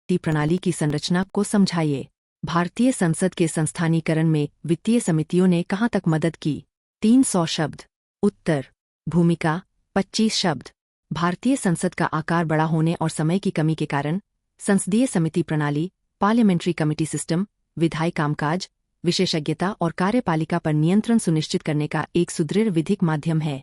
ती प्रणाली की संरचना को समझाइए। भारतीय संसद के संस्थानीकरण में वित्तीय समितियों ने कहाँ तक मदद की? 300 शब्द। उत्तर: भूमिका 25 शब्द। भारतीय संसद का आकार बड़ा होने और समय की कमी के कारण संसदीय समिति प्रणाली, पार्लियामेंट्री कमिटी सिस्टम, विधायी कामकाज, विशेषज्ञता और कार्यपालिका पर नियंत्रण सुनिश्चित करने का एक सुदृढ़ विधिक माध्यम है।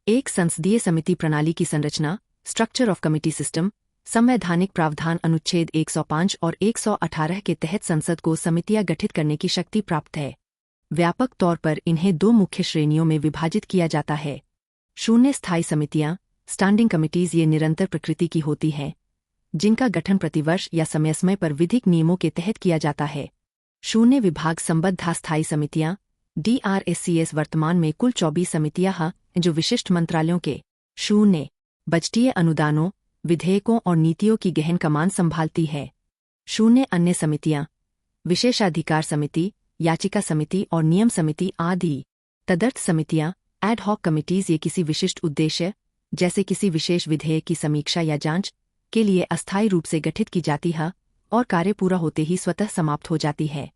एक संसदीय समिति प्रणाली की संरचना, स्ट्रक्चर ऑफ कमिटी सिस्टम, संवैधानिक प्रावधान अनुच्छेद 105 और 118 के तहत संसद को समितियां गठित करने की शक्ति प्राप्त है। व्यापक तौर पर इन्हें दो मुख्य श्रेणियों में विभाजित किया जाता है। शून्य स्थायी समितियां, स्टैंडिंग कमिटीज, ये निरंतर प्रकृति की होती हैं, जिनका गठन प्रतिवर्ष या समय समय पर विधिक नियमों के तहत किया जाता है। शून्य विभाग संबद्ध स्थायी समितियां, DRSCS, वर्तमान में कुल 24 समितियां हैं जो विशिष्ट मंत्रालयों के शून्य बजटीय अनुदानों, विधेयकों और नीतियों की गहन कमान संभालती है। शून्य अन्य समितियां, विशेषाधिकार समिति, याचिका समिति और नियम समिति आदि। तदर्थ समितियां, एड हॉक कमिटीज, ये किसी विशिष्ट उद्देश्य जैसे किसी विशेष विधेयक की समीक्षा या जांच के लिए अस्थायी रूप से गठित की जाती है और कार्य पूरा होते ही स्वतः समाप्त हो जाती है।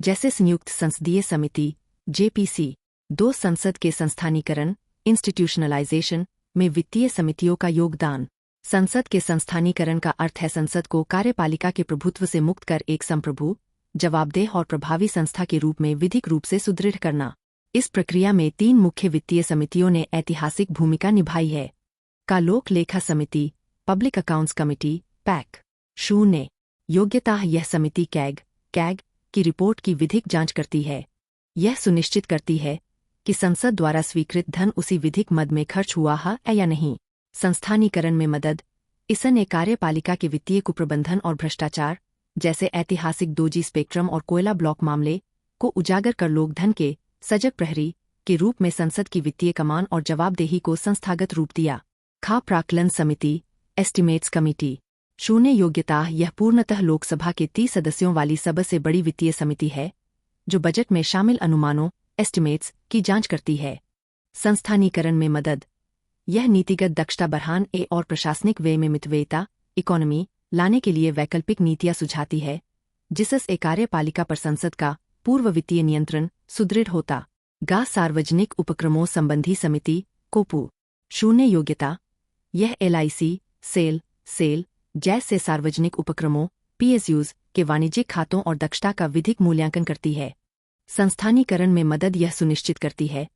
जैसे संयुक्त संसदीय समिति JPC। दो संसद के संस्थानीकरण, इंस्टीट्यूशनलाइजेशन में वित्तीय समितियों का योगदान। संसद के संस्थानीकरण का अर्थ है संसद को कार्यपालिका के प्रभुत्व से मुक्त कर एक संप्रभु, जवाबदेह और प्रभावी संस्था के रूप में विधिक रूप से सुदृढ़ करना। इस प्रक्रिया में 3 मुख्य वित्तीय समितियों ने ऐतिहासिक भूमिका निभाई है। का लोक लेखा समिति, पब्लिक अकाउंट्स कमिटी, पैक। शून्य योग्यता, यह समिति कैग की रिपोर्ट की विधिक जांच करती है। यह सुनिश्चित करती है कि संसद द्वारा स्वीकृत धन उसी विधिक मद में खर्च हुआ है या नहीं। संस्थानीकरण में मदद, इसने कार्यपालिका के वित्तीय कुप्रबंधन और भ्रष्टाचार जैसे ऐतिहासिक 2G स्पेक्ट्रम और कोयला ब्लॉक मामले को उजागर कर लोकधन के सजग प्रहरी के रूप में संसद की वित्तीय कमान और जवाबदेही को संस्थागत रूप दिया। खा प्राक्कलन समिति, एस्टिमेट्स कमिटी। शून्य योग्यता, यह पूर्णतः लोकसभा के 30 सदस्यों वाली सबसे बड़ी वित्तीय समिति है जो बजट में शामिल अनुमानों, एस्टिमेट्स की जांच करती है। संस्थानीकरण में मदद, यह नीतिगत दक्षता बढ़ाने और प्रशासनिक व्यय में मितव्ययिता, इकोनॉमी लाने के लिए वैकल्पिक नीतियां सुझाती है, जिससे कार्यपालिका पर संसद का पूर्व वित्तीय नियंत्रण सुदृढ़ होता। सार्वजनिक उपक्रमों संबंधी समिति, कोपू। शून्य योग्यता, यह LIC, सेल जैसे सार्वजनिक उपक्रमों, PSUs के वाणिज्यिक खातों और दक्षता का विधिक मूल्यांकन करती है। संस्थानीकरण में मदद, यह सुनिश्चित करती है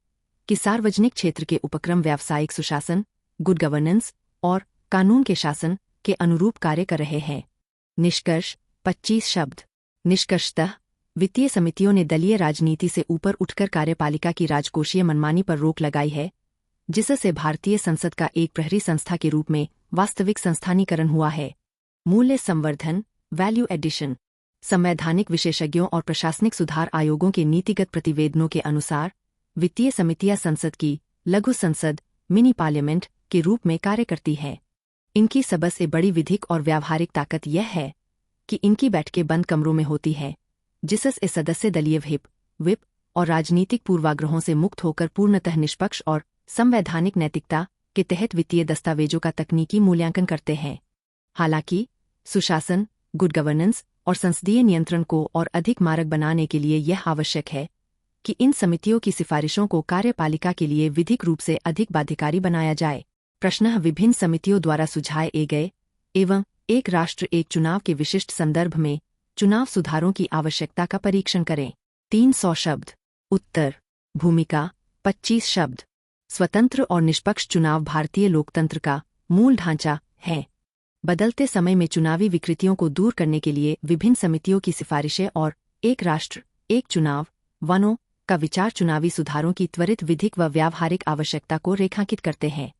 कि सार्वजनिक क्षेत्र के उपक्रम व्यावसायिक सुशासन, गुड गवर्नेंस और कानून के शासन के अनुरूप कार्य कर रहे हैं। निष्कर्ष 25 शब्द। निष्कर्षतः वित्तीय समितियों ने दलीय राजनीति से ऊपर उठकर कार्यपालिका की राजकोषीय मनमानी पर रोक लगाई है, जिससे भारतीय संसद का एक प्रहरी संस्था के रूप में वास्तविक संस्थानीकरण हुआ है। मूल्य संवर्धन, वैल्यू एडिशन। संवैधानिक विशेषज्ञों और प्रशासनिक सुधार आयोगों के नीतिगत प्रतिवेदनों के अनुसार वित्तीय समितियां संसद की लघु संसद, मिनी पार्लियामेंट के रूप में कार्य करती है। इनकी सबसे बड़ी विधिक और व्यावहारिक ताकत यह है कि इनकी बैठकें बंद कमरों में होती है, जिससे सदस्य दलीय व्हिप और राजनीतिक पूर्वाग्रहों से मुक्त होकर पूर्णतः निष्पक्ष और संवैधानिक नैतिकता के तहत वित्तीय दस्तावेजों का तकनीकी मूल्यांकन करते हैं। हालांकि सुशासन, गुड गवर्नेंस और संसदीय नियंत्रण को और अधिक मारक बनाने के लिए यह आवश्यक है कि इन समितियों की सिफारिशों को कार्यपालिका के लिए विधिक रूप से अधिक बाध्यकारी बनाया जाए। प्रश्न विभिन्न समितियों द्वारा सुझाए गए एवं एक राष्ट्र एक चुनाव के विशिष्ट संदर्भ में चुनाव सुधारों की आवश्यकता का परीक्षण करें। 300 शब्द। उत्तर: भूमिका 25 शब्द। स्वतंत्र और निष्पक्ष चुनाव भारतीय लोकतंत्र का मूल ढांचा है। बदलते समय में चुनावी विकृतियों को दूर करने के लिए विभिन्न समितियों की सिफारिशें और एक राष्ट्र एक चुनाव वनों का विचार चुनावी सुधारों की त्वरित विधिक व व्यावहारिक आवश्यकता को रेखांकित करते हैं।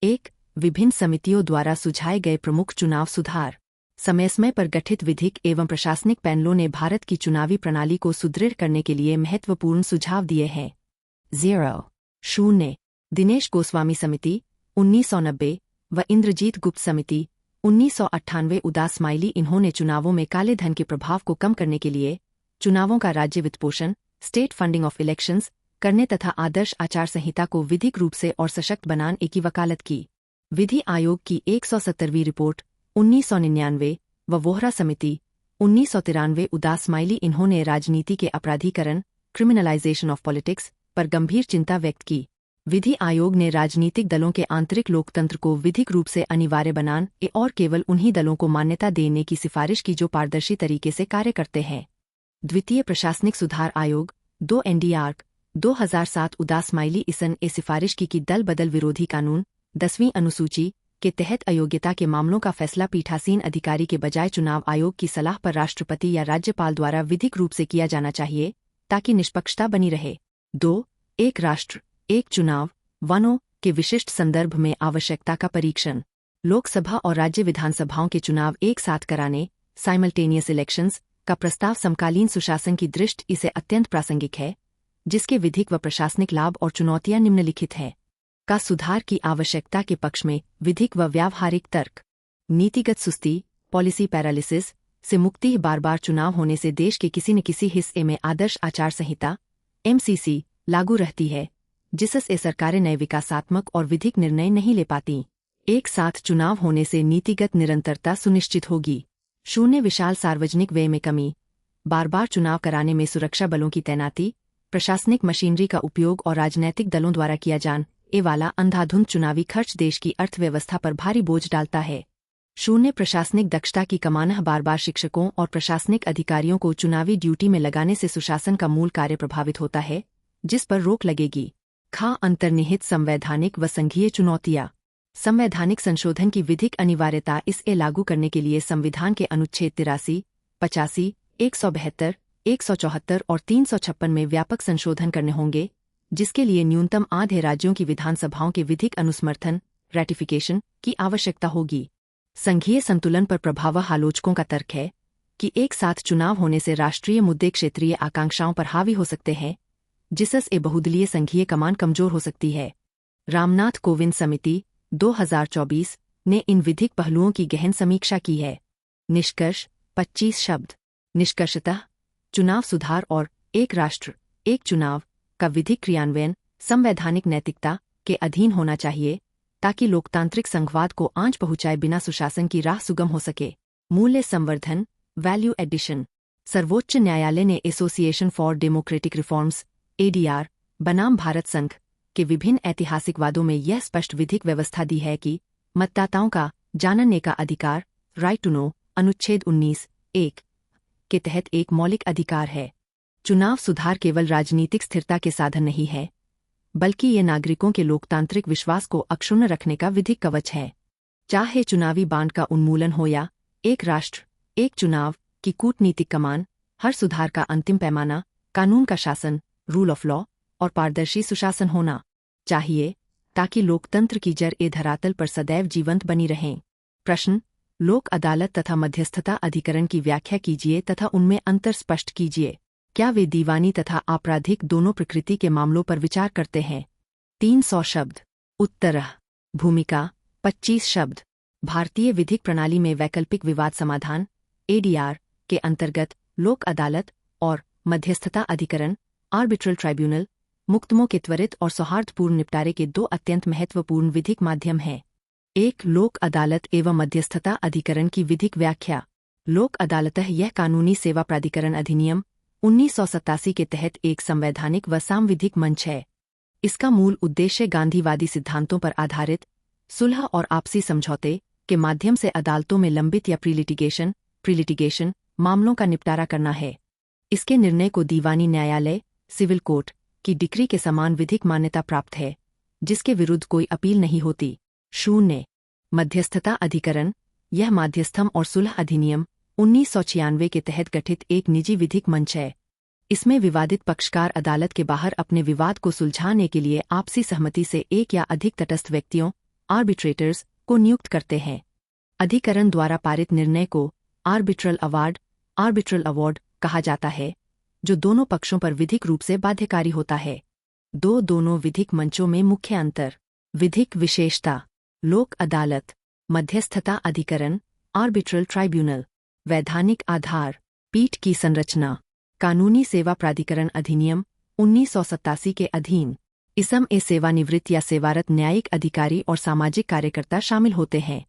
1. विभिन्न समितियों द्वारा सुझाए गए प्रमुख चुनाव सुधार। समय समय पर गठित विधिक एवं प्रशासनिक पैनलों ने भारत की चुनावी प्रणाली को सुदृढ़ करने के लिए महत्वपूर्ण सुझाव दिए हैं। 0. दिनेश गोस्वामी समिति 1990 व इंद्रजीत गुप्त समिति 1998 उदास स्माइली। इन्होंने चुनावों में काले धन के प्रभाव को कम करने के लिए चुनावों का राज्य वित्तपोषण, स्टेट फंडिंग ऑफ इलेक्शंस करने तथा आदर्श आचार संहिता को विधिक रूप से और सशक्त बनाने की वकालत की। विधि आयोग की 170वीं रिपोर्ट 1999 व वोहरा समिति 1993 उदास स्माइली। इन्होंने राजनीति के अपराधीकरण क्रिमिनलाइजेशन ऑफ पॉलिटिक्स पर गंभीर चिंता व्यक्त की। विधि आयोग ने राजनीतिक दलों के आंतरिक लोकतंत्र को विधिक रूप से अनिवार्य बनाने और केवल उन्हीं दलों को मान्यता देने की सिफारिश की जो पारदर्शी तरीके से कार्य करते हैं। द्वितीय प्रशासनिक सुधार आयोग 2 NDR 2007 उदास स्माइली। इसन ए सिफारिश की दल बदल विरोधी कानून 10वीं अनुसूची के तहत अयोग्यता के मामलों का फैसला पीठासीन अधिकारी के बजाय चुनाव आयोग की सलाह पर राष्ट्रपति या राज्यपाल द्वारा विधिक रूप से किया जाना चाहिए ताकि निष्पक्षता बनी रहे। 2 एक राष्ट्र एक चुनाव वनों के विशिष्ट संदर्भ में आवश्यकता का परीक्षण। लोकसभा और राज्य विधानसभाओं के चुनाव एक साथ कराने साइमल्टेनियस इलेक्शंस का प्रस्ताव समकालीन सुशासन की दृष्टि से अत्यंत प्रासंगिक है, जिसके विधिक व प्रशासनिक लाभ और चुनौतियां निम्नलिखित हैं। का सुधार की आवश्यकता के पक्ष में विधिक व व्यावहारिक तर्क। नीतिगत सुस्ती पॉलिसी पैरालिसिस से मुक्ति। बार बार चुनाव होने से देश के किसी न किसी हिस्से में आदर्श आचार संहिता MCC लागू रहती है, जिससे सरकारें नए विकासात्मक और विधिक निर्णय नहीं ले पाती। एक साथ चुनाव होने से नीतिगत निरंतरता सुनिश्चित होगी। 0 विशाल सार्वजनिक व्यय में कमी। बार बार चुनाव कराने में सुरक्षा बलों की तैनाती, प्रशासनिक मशीनरी का उपयोग और राजनैतिक दलों द्वारा किया जाने वाला अंधाधुंध चुनावी खर्च देश की अर्थव्यवस्था पर भारी बोझ डालता है। 0 प्रशासनिक दक्षता की कमान। बार बार शिक्षकों और प्रशासनिक अधिकारियों को चुनावी ड्यूटी में लगाने से सुशासन का मूल कार्य प्रभावित होता है, जिस पर रोक लगेगी। अंतर्निहित संवैधानिक व संघीय चुनौतियां। संवैधानिक संशोधन की विधिक अनिवार्यता। इसे लागू करने के लिए संविधान के अनुच्छेद 83, 85, 172, 174 और 356 में व्यापक संशोधन करने होंगे, जिसके लिए न्यूनतम आधे राज्यों की विधानसभाओं के विधिक अनुसमर्थन रैटिफिकेशन की आवश्यकता होगी। संघीय संतुलन पर प्रभाव। आलोचकों का तर्क है कि एक साथ चुनाव होने से राष्ट्रीय मुद्दे क्षेत्रीय आकांक्षाओं पर हावी हो सकते हैं, जिससे बहुदलीय संघीय कमान कमजोर हो सकती है। रामनाथ कोविंद समिति 2024 ने इन विधिक पहलुओं की गहन समीक्षा की है। निष्कर्ष 25 शब्द। निष्कर्षतः चुनाव सुधार और एक राष्ट्र एक चुनाव का विधिक क्रियान्वयन संवैधानिक नैतिकता के अधीन होना चाहिए, ताकि लोकतांत्रिक संघवाद को आंच पहुंचाए बिना सुशासन की राह सुगम हो सके। मूल्य संवर्धन वैल्यू एडिशन। सर्वोच्च न्यायालय ने association for democratic reforms ADR बनाम भारत संघ के विभिन्न ऐतिहासिक वादों में यह स्पष्ट विधिक व्यवस्था दी है कि मतदाताओं का जानने का अधिकार राइट टू नो अनुच्छेद 19(1) के तहत एक मौलिक अधिकार है। चुनाव सुधार केवल राजनीतिक स्थिरता के साधन नहीं है, बल्कि ये नागरिकों के लोकतांत्रिक विश्वास को अक्षुण्ण रखने का विधिक कवच है। चाहे चुनावी बांड का उन्मूलन हो या एक राष्ट्र एक चुनाव की कूटनीतिक कमान, हर सुधार का अंतिम पैमाना कानून का शासन रूल ऑफ लॉ और पारदर्शी सुशासन होना चाहिए, ताकि लोकतंत्र की जड़ धरातल पर सदैव जीवंत बनी रहें। प्रश्न। लोक अदालत तथा मध्यस्थता अधिकरण की व्याख्या कीजिए तथा उनमें अंतर स्पष्ट कीजिए। क्या वे दीवानी तथा आपराधिक दोनों प्रकृति के मामलों पर विचार करते हैं? 300 शब्द। उत्तर। भूमिका 25 शब्द। भारतीय विधिक प्रणाली में वैकल्पिक विवाद समाधान ADR के अंतर्गत लोक अदालत और मध्यस्थता अधिकरण आर्बिट्रल ट्राइब्यूनल मुकदमों के त्वरित और सौहार्दपूर्ण निपटारे के 2 अत्यंत महत्वपूर्ण विधिक माध्यम हैं। एक लोक अदालत एवं मध्यस्थता अधिकरण की विधिक व्याख्या। लोक अदालत यह कानूनी सेवा प्राधिकरण अधिनियम 1987 के तहत एक संवैधानिक व सांविधिक मंच है। इसका मूल उद्देश्य गांधीवादी सिद्धांतों पर आधारित सुलह और आपसी समझौते के माध्यम से अदालतों में लंबित या प्रीलिटिगेशन मामलों का निपटारा करना है। इसके निर्णय को दीवानी न्यायालय सिविल कोर्ट की डिक्री के समान विधिक मान्यता प्राप्त है, जिसके विरुद्ध कोई अपील नहीं होती। 0 मध्यस्थता अधिकरण। यह माध्यस्थम और सुलह अधिनियम 1996 के तहत गठित एक निजी विधिक मंच है। इसमें विवादित पक्षकार अदालत के बाहर अपने विवाद को सुलझाने के लिए आपसी सहमति से एक या अधिक तटस्थ व्यक्तियों आर्बिट्रेटर्स को नियुक्त करते हैं। अधिकरण द्वारा पारित निर्णय को आर्बिट्रल अवार्ड कहा जाता है, जो दोनों पक्षों पर विधिक रूप से बाध्यकारी होता है। दोनों विधिक मंचों में मुख्य अंतर। विधिक विशेषता। लोक अदालत, मध्यस्थता अधिकरण, आर्बिट्रल ट्राइब्यूनल। वैधानिक आधार। पीठ की संरचना। कानूनी सेवा प्राधिकरण अधिनियम 1987 के अधीन इसमें सेवानिवृत्त या सेवारत न्यायिक अधिकारी और सामाजिक कार्यकर्ता शामिल होते हैं।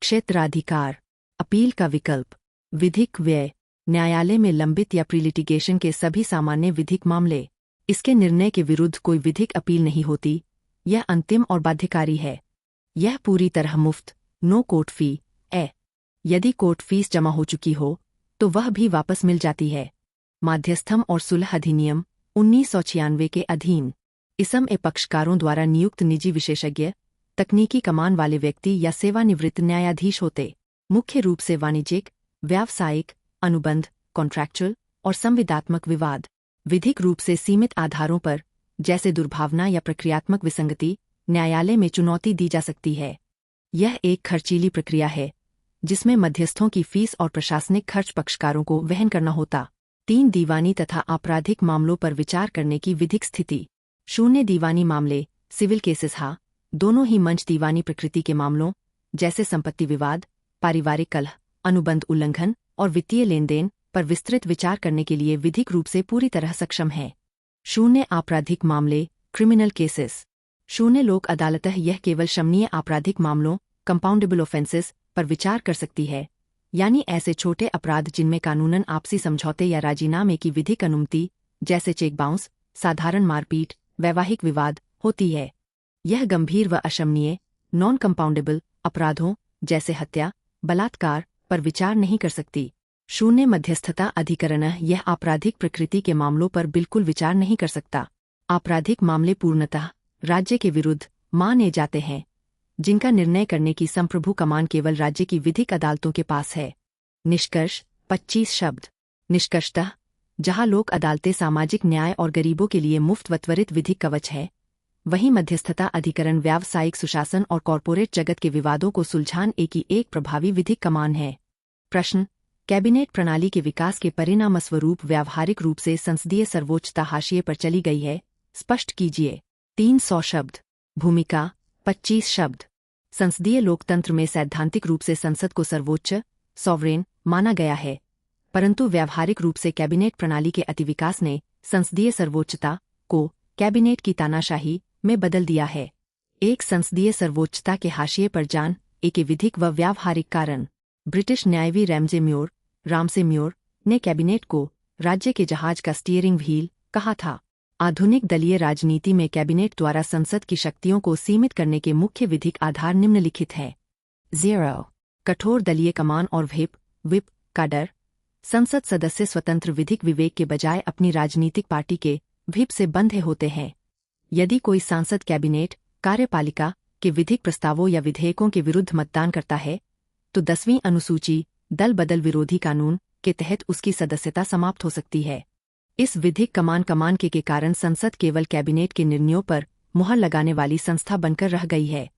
क्षेत्राधिकार। अपील का विकल्प। विधिक व्यय, न्यायालय में लंबित या प्रीलिटिगेशन के सभी सामान्य विधिक मामले। इसके निर्णय के विरुद्ध कोई विधिक अपील नहीं होती, यह अंतिम और बाध्यकारी है। यह पूरी तरह मुफ्त, नो कोर्ट फी है। यदि कोर्ट फीस जमा हो चुकी हो तो वह भी वापस मिल जाती है। माध्यस्थम और सुलह अधिनियम 1996 के अधीन इसम ए पक्षकारों द्वारा नियुक्त निजी विशेषज्ञ तकनीकी कमान वाले व्यक्ति या सेवानिवृत्त न्यायाधीश होते। मुख्य रूप से वाणिज्यिक, व्यावसायिक, अनुबंध, कॉन्ट्रैक्चुअल और संविदात्मक विवाद विधिक रूप से सीमित आधारों पर, जैसे दुर्भावना या प्रक्रियात्मक विसंगति, न्यायालय में चुनौती दी जा सकती है। यह एक खर्चीली प्रक्रिया है जिसमें मध्यस्थों की फीस और प्रशासनिक खर्च पक्षकारों को वहन करना होता। 3 दीवानी तथा आपराधिक मामलों पर विचार करने की विधिक स्थिति। 0 दीवानी मामले, सिविल केसेस। दोनों ही मंच दीवानी प्रकृति के मामलों जैसे संपत्ति विवाद, पारिवारिक कलह, अनुबंध उल्लंघन और वित्तीय लेनदेन पर विस्तृत विचार करने के लिए विधिक रूप से पूरी तरह सक्षम है। 0 आपराधिक मामले, क्रिमिनल केसेस। 0 लोक अदालत यह केवल शमनीय आपराधिक मामलों, कंपाउंडेबल ऑफेंसेस पर विचार कर सकती है, यानी ऐसे छोटे अपराध जिनमें कानूनन आपसी समझौते या राजीनामे की विधिक अनुमति, जैसे चेक बाउंस, साधारण मारपीट, वैवाहिक विवाद, होती है। यह गंभीर व अशमनीय, नॉन कंपाउंडेबल अपराधों जैसे हत्या, बलात्कार पर विचार नहीं कर सकती। 0 मध्यस्थता अधिकरण यह आपराधिक प्रकृति के मामलों पर बिल्कुल विचार नहीं कर सकता। आपराधिक मामले पूर्णतः राज्य के विरुद्ध माने जाते हैं, जिनका निर्णय करने की संप्रभु कमान केवल राज्य की विधिक अदालतों के पास है। निष्कर्ष 25 शब्द। निष्कर्षतः जहां लोक अदालतें सामाजिक न्याय और गरीबों के लिए मुफ्त व त्वरित विधिक कवच है, वहीं मध्यस्थता अधिकरण व्यावसायिक सुशासन और कॉरपोरेट जगत के विवादों को सुलझाने की एक प्रभावी विधिक कमान है। प्रश्न: कैबिनेट प्रणाली के विकास के परिणामस्वरूप व्यावहारिक रूप से संसदीय सर्वोच्चता हाशिए पर चली गई है, स्पष्ट कीजिए। 300 शब्द। भूमिका 25 शब्द। संसदीय लोकतंत्र में सैद्धांतिक रूप से संसद को सर्वोच्च, सॉवरेन माना गया है, परंतु व्यावहारिक रूप से कैबिनेट प्रणाली के अतिविकास ने संसदीय सर्वोच्चता को कैबिनेट की तानाशाही में बदल दिया है। एक संसदीय सर्वोच्चता के हाशिए पर जान एक विधिक व व्यावहारिक कारण। ब्रिटिश न्यायवी रामसे म्योर ने कैबिनेट को राज्य के जहाज का स्टीयरिंग व्हील कहा था। आधुनिक दलीय राजनीति में कैबिनेट द्वारा संसद की शक्तियों को सीमित करने के मुख्य विधिक आधार निम्नलिखित हैं। 0 कठोर दलीय कमान और व्हिप का डर। संसद सदस्य स्वतंत्र विधिक विवेक के बजाय अपनी राजनीतिक पार्टी के व्हिप से बंधे होते हैं। यदि कोई सांसद कैबिनेट कार्यपालिका के विधिक प्रस्तावों या विधेयकों के विरुद्ध मतदान करता है तो 10वीं अनुसूची दल बदल विरोधी कानून के तहत उसकी सदस्यता समाप्त हो सकती है। इस विधिक कमान के कारण संसद केवल कैबिनेट के निर्णयों पर मुहर लगाने वाली संस्था बनकर रह गई है।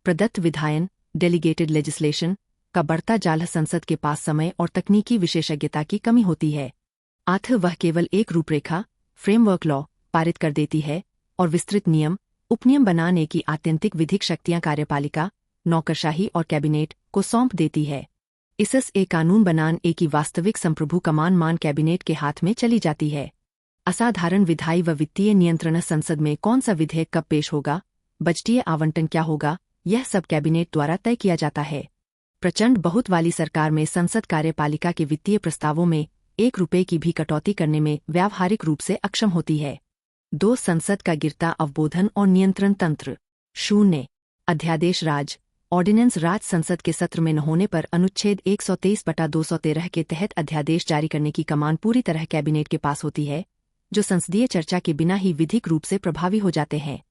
प्रदत्त विधायन डेलीगेटेड लेजिस्लेशन का बढ़ता जाल संसद के पास समय और तकनीकी विशेषज्ञता की कमी होती है। वह केवल एक रूपरेखा फ्रेमवर्क लॉ पारित कर देती है और विस्तृत नियम उपनियम बनाने की आत्यंतिक विधिक शक्तियां कार्यपालिका, नौकरशाही और कैबिनेट को सौंप देती है। इससे कानून बनाने की वास्तविक संप्रभु कमान मान कैबिनेट के हाथ में चली जाती है। असाधारण विधायी व वित्तीय नियंत्रण संसद में कौन सा विधेयक कब पेश होगा, बजटीय आवंटन क्या होगा, यह सब कैबिनेट द्वारा तय किया जाता है। प्रचंड बहुत वाली सरकार में संसद कार्यपालिका के वित्तीय प्रस्तावों में 1 रुपये की भी कटौती करने में व्यावहारिक रूप से अक्षम होती है। 2 संसद का गिरता अवबोधन और नियंत्रण तंत्र। 0 अध्यादेश राज ऑर्डिनेंस राज संसद के सत्र में न होने पर अनुच्छेद 123/213 के तहत अध्यादेश जारी करने की कमान पूरी तरह कैबिनेट के पास होती है, जो संसदीय चर्चा के बिना ही विधिक रूप से प्रभावी हो जाते हैं।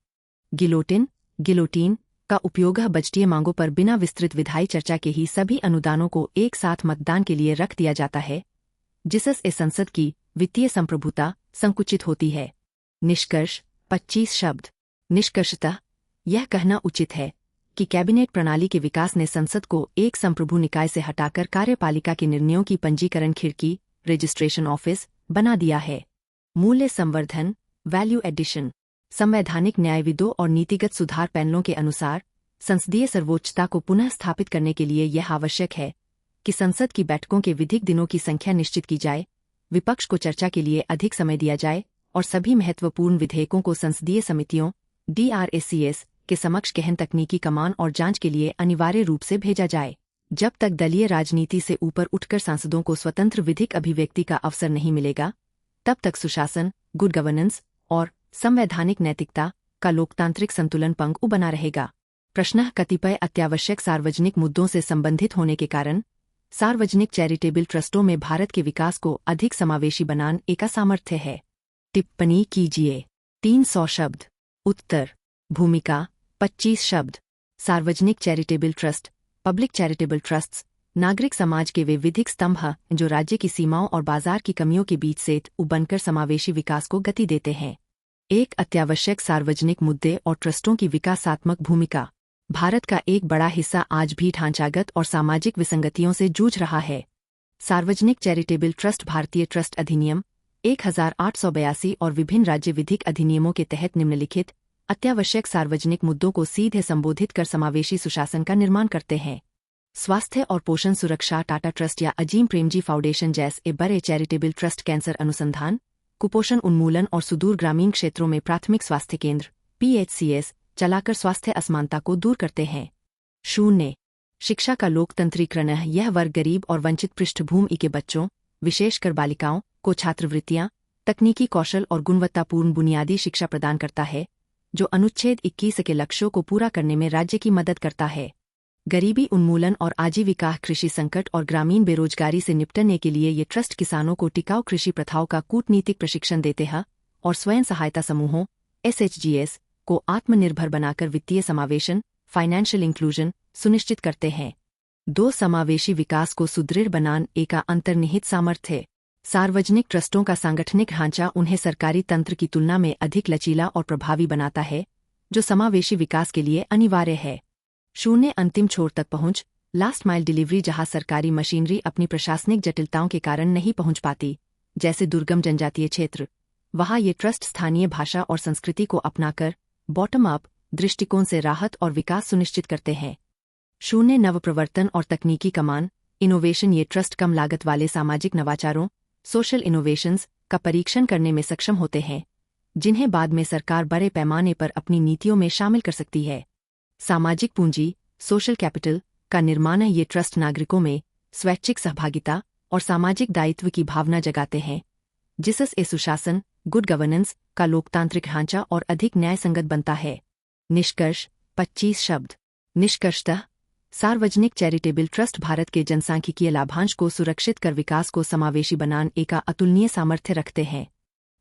गिलोटीन का उपयोग बजटीय मांगों पर बिना विस्तृत विधायी चर्चा के ही सभी अनुदानों को एक साथ मतदान के लिए रख दिया जाता है, जिससे संसद की वित्तीय संप्रभुता संकुचित होती है। निष्कर्ष 25 शब्द। निष्कर्षतः यह कहना उचित है कि कैबिनेट प्रणाली के विकास ने संसद को एक संप्रभु निकाय से हटाकर कार्यपालिका के निर्णयों की पंजीकरण खिड़की रजिस्ट्रेशन ऑफिस बना दिया है। मूल्य संवर्धन वैल्यू एडिशन। संवैधानिक न्यायविदों और नीतिगत सुधार पैनलों के अनुसार संसदीय सर्वोच्चता को पुनः स्थापित करने के लिए यह आवश्यक है कि संसद की बैठकों के विधिक दिनों की संख्या निश्चित की जाए, विपक्ष को चर्चा के लिए अधिक समय दिया जाए और सभी महत्वपूर्ण विधेयकों को संसदीय समितियों DRACS के समक्ष गहन तकनीकी कमान और जांच के लिए अनिवार्य रूप से भेजा जाए। जब तक दलीय राजनीति से ऊपर उठकर सांसदों को स्वतंत्र विधिक अभिव्यक्ति का अवसर नहीं मिलेगा, तब तक सुशासन, गुड गवर्नेंस और संवैधानिक नैतिकता का लोकतांत्रिक संतुलन पंगु बना रहेगा। प्रश्न: कतिपय अत्यावश्यक सार्वजनिक मुद्दों से संबंधित होने के कारण सार्वजनिक चैरिटेबल ट्रस्टों में भारत के विकास को अधिक समावेशी बनाने एक सामर्थ्य है। टिप्पणी कीजिए। 300 शब्द। उत्तर: भूमिका 25 शब्द। सार्वजनिक charitable trust, public charitable trusts नागरिक समाज के वे विधिक स्तंभ हैं जो राज्य की सीमाओं और बाजार की कमियों के बीच सेतु बनकर समावेशी विकास को गति देते हैं। एक अत्यावश्यक सार्वजनिक मुद्दे और ट्रस्टों की विकासात्मक भूमिका। भारत का एक बड़ा हिस्सा आज भी ढांचागत और सामाजिक विसंगतियों से जूझ रहा है। सार्वजनिक चैरिटेबल ट्रस्ट भारतीय ट्रस्ट अधिनियम 1882 और विभिन्न राज्य विधिक अधिनियमों के तहत निम्नलिखित अत्यावश्यक सार्वजनिक मुद्दों को सीधे संबोधित कर समावेशी सुशासन का निर्माण करते हैं। स्वास्थ्य और पोषण सुरक्षा टाटा ट्रस्ट या अजीम प्रेमजी फाउंडेशन जैसे बड़े चैरिटेबल ट्रस्ट कैंसर अनुसंधान, कुपोषण उन्मूलन और सुदूर ग्रामीण क्षेत्रों में प्राथमिक स्वास्थ्य केंद्र PHCS चलाकर स्वास्थ्य असमानता को दूर करते हैं। 0 शिक्षा का लोकतंत्रीकरण। यह वर्ग गरीब और वंचित पृष्ठभूमि के बच्चों, विशेषकर बालिकाओं, को छात्रवृत्तियां, तकनीकी कौशल और गुणवत्तापूर्ण बुनियादी शिक्षा प्रदान करता है, जो अनुच्छेद 21 के लक्ष्यों को पूरा करने में राज्य की मदद करता है। गरीबी उन्मूलन और आजीविका, कृषि संकट और ग्रामीण बेरोजगारी से निपटने के लिए ये ट्रस्ट किसानों को टिकाऊ कृषि प्रथाओं का कूटनीतिक प्रशिक्षण देते हैं और स्वयं सहायता समूहों SHGs को आत्मनिर्भर बनाकर वित्तीय समावेशन फाइनेंशियल इंक्लूजन सुनिश्चित करते हैं। 2 समावेशी विकास को सुदृढ़ बनाने का अंतर्निहित सामर्थ्य। सार्वजनिक ट्रस्टों का सांगठनिक ढांचा उन्हें सरकारी तंत्र की तुलना में अधिक लचीला और प्रभावी बनाता है, जो समावेशी विकास के लिए अनिवार्य है। 0 अंतिम छोर तक पहुंच, लास्ट माइल डिलीवरी। जहां सरकारी मशीनरी अपनी प्रशासनिक जटिलताओं के कारण नहीं पहुंच पाती, जैसे दुर्गम जनजातीय क्षेत्र, वहां ये ट्रस्ट स्थानीय भाषा और संस्कृति को अपनाकर बॉटम अप दृष्टिकोण से राहत और विकास सुनिश्चित करते हैं। 0 नवप्रवर्तन और तकनीकी कमान इनोवेशन। ये ट्रस्ट कम लागत वाले सामाजिक नवाचारों सोशल इनोवेशंस का परीक्षण करने में सक्षम होते हैं, जिन्हें बाद में सरकार बड़े पैमाने पर अपनी नीतियों में शामिल कर सकती है। सामाजिक पूंजी सोशल कैपिटल का निर्माण। ये ट्रस्ट नागरिकों में स्वैच्छिक सहभागिता और सामाजिक दायित्व की भावना जगाते हैं, जिससे सुशासन गुड गवर्नेंस का लोकतांत्रिक ढांचा और अधिक न्यायसंगत बनता है। निष्कर्ष 25 शब्द। निष्कर्षतः सार्वजनिक चैरिटेबल ट्रस्ट भारत के जनसांख्यिकीय लाभांश को सुरक्षित कर विकास को समावेशी बनाने एक अतुलनीय सामर्थ्य रखते हैं।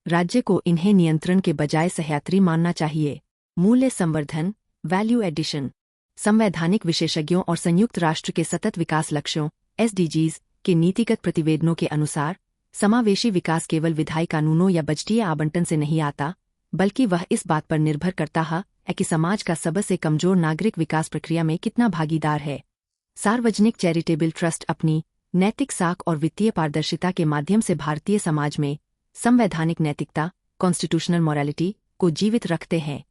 राज्य को इन्हें नियंत्रण के बजाय सहयात्री मानना चाहिए। मूल्य संवर्धन वैल्यू एडिशन। संवैधानिक विशेषज्ञों और संयुक्त राष्ट्र के सतत विकास लक्ष्यों SDGs के नीतिगत प्रतिवेदनों के अनुसार समावेशी विकास केवल विधायी कानूनों या बजटीय आवंटन से नहीं आता, बल्कि वह इस बात पर निर्भर करता है कि समाज का सबसे कमजोर नागरिक विकास प्रक्रिया में कितना भागीदार है। सार्वजनिक चैरिटेबल ट्रस्ट अपनी नैतिक साख और वित्तीय पारदर्शिता के माध्यम से भारतीय समाज में संवैधानिक नैतिकता कॉन्स्टिट्यूशनल मोरालिटी को जीवित रखते हैं।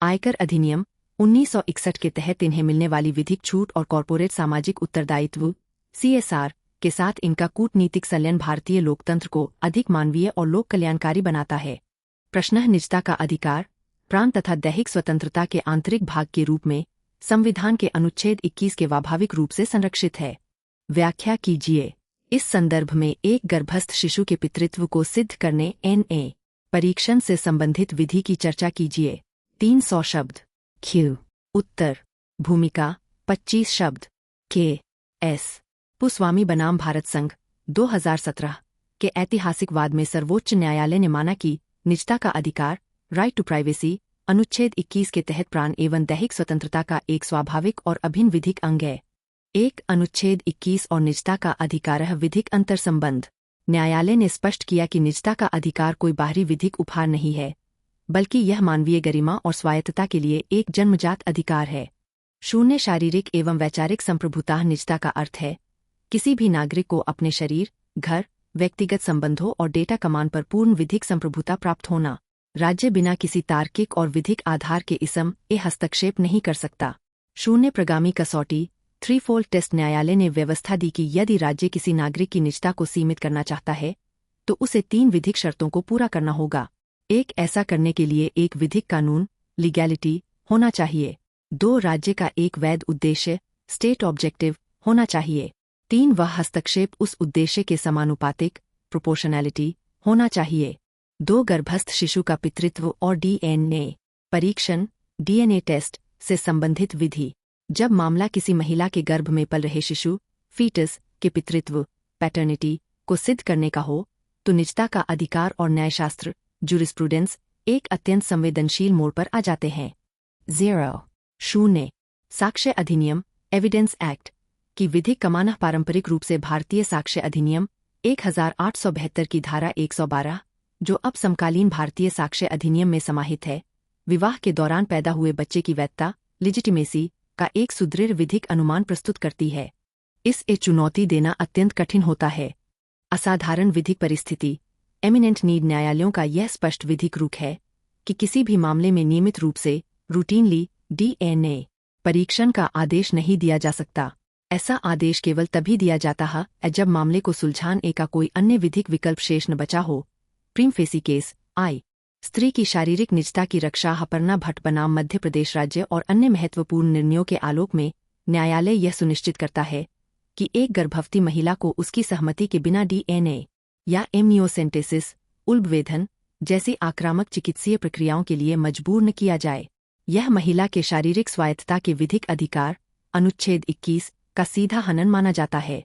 आयकर अधिनियम 1961 के तहत इन्हें मिलने वाली विधिक छूट और कॉरपोरेट सामाजिक उत्तरदायित्व CSR के साथ इनका कूटनीतिक संलयन भारतीय लोकतंत्र को अधिक मानवीय और लोक कल्याणकारी बनाता है। प्रश्न: निजता का अधिकार प्राण तथा दैहिक स्वतंत्रता के आंतरिक भाग के रूप में संविधान के अनुच्छेद 21 के स्वाभाविक रूप से संरक्षित है। व्याख्या कीजिए। इस संदर्भ में एक गर्भस्थ शिशु के पितृत्व को सिद्ध करने NA परीक्षण से संबंधित विधि की चर्चा कीजिए। 300 शब्द। Q उत्तर: भूमिका 25 शब्द। KS पुस्वामी बनाम भारत संघ 2017 के ऐतिहासिक वाद में सर्वोच्च न्यायालय ने माना कि निजता का अधिकार राइट टू प्राइवेसी अनुच्छेद 21 के तहत प्राण एवं दैहिक स्वतंत्रता का एक स्वाभाविक और अभिन्न विधिक अंग है। एक अनुच्छेद 21 और निजता का अधिकार विधिक अंतर संबंध। न्यायालय ने स्पष्ट किया कि निजता का अधिकार कोई बाहरी विधिक उपहार नहीं है, बल्कि यह मानवीय गरिमा और स्वायत्तता के लिए एक जन्मजात अधिकार है। 0 शारीरिक एवं वैचारिक संप्रभुता। निजता का अर्थ है किसी भी नागरिक को अपने शरीर, घर, व्यक्तिगत संबंधों और डेटा कमान पर पूर्ण विधिक संप्रभुता प्राप्त होना। राज्य बिना किसी तार्किक और विधिक आधार के इसम ए हस्तक्षेप नहीं कर सकता। 0 प्रगामी कसौटी 3-fold टेस्ट। न्यायालय ने व्यवस्था दी कि यदि राज्य किसी नागरिक की निजता को सीमित करना चाहता है, तो उसे 3 विधिक शर्तों को पूरा करना होगा। 1 ऐसा करने के लिए एक विधिक कानून लीगैलिटी होना चाहिए। 2 राज्य का एक वैध उद्देश्य स्टेट ऑब्जेक्टिव होना चाहिए। 3 वह हस्तक्षेप उस उद्देश्य के समानुपातिक प्रोपोर्शनैलिटी होना चाहिए। 2 गर्भस्थ शिशु का पितृत्व और डीएनए परीक्षण डीएनए टेस्ट से संबंधित विधि। जब मामला किसी महिला के गर्भ में पल रहे शिशु फीटस के पितृत्व पैटर्निटी को सिद्ध करने का हो तो निजता का अधिकार और न्यायशास्त्र जूरिस्प्रूडेंस एक अत्यंत संवेदनशील मोड़ पर आ जाते हैं। 0 साक्ष्य अधिनियम एविडेंस एक्ट की विधि कमाना पारंपरिक रूप से भारतीय साक्ष्य अधिनियम 1872 की धारा 112 जो अब समकालीन भारतीय साक्ष्य अधिनियम में समाहित है, विवाह के दौरान पैदा हुए बच्चे की वैधता लिजिटिमेसी का एक सुदृढ़ विधिक अनुमान प्रस्तुत करती है। इसे चुनौती देना अत्यंत कठिन होता है। असाधारण विधिक परिस्थिति एमिनेंट नीड न्यायालयों का यह स्पष्ट विधिक रुख है कि किसी भी मामले में नियमित रूप से रूटीनली डीएनए परीक्षण का आदेश नहीं दिया जा सकता। ऐसा आदेश केवल तभी दिया जाता है जब मामले को सुलझाने का कोई अन्य विधिक विकल्प शेष न बचा हो। प्रीम फेसी केस आई स्त्री की शारीरिक निजता की रक्षा अपर्णा भट्ट बनाम मध्य प्रदेश राज्य और अन्य महत्वपूर्ण निर्णयों के आलोक में न्यायालय यह सुनिश्चित करता है कि एक गर्भवती महिला को उसकी सहमति के बिना डीएनए या एमनियोसेंटेसिस उल्बवेधन जैसी आक्रामक चिकित्सीय प्रक्रियाओं के लिए मजबूर न किया जाए। यह महिला के शारीरिक स्वायत्तता के विधिक अधिकार अनुच्छेद 21 का सीधा हनन माना जाता है।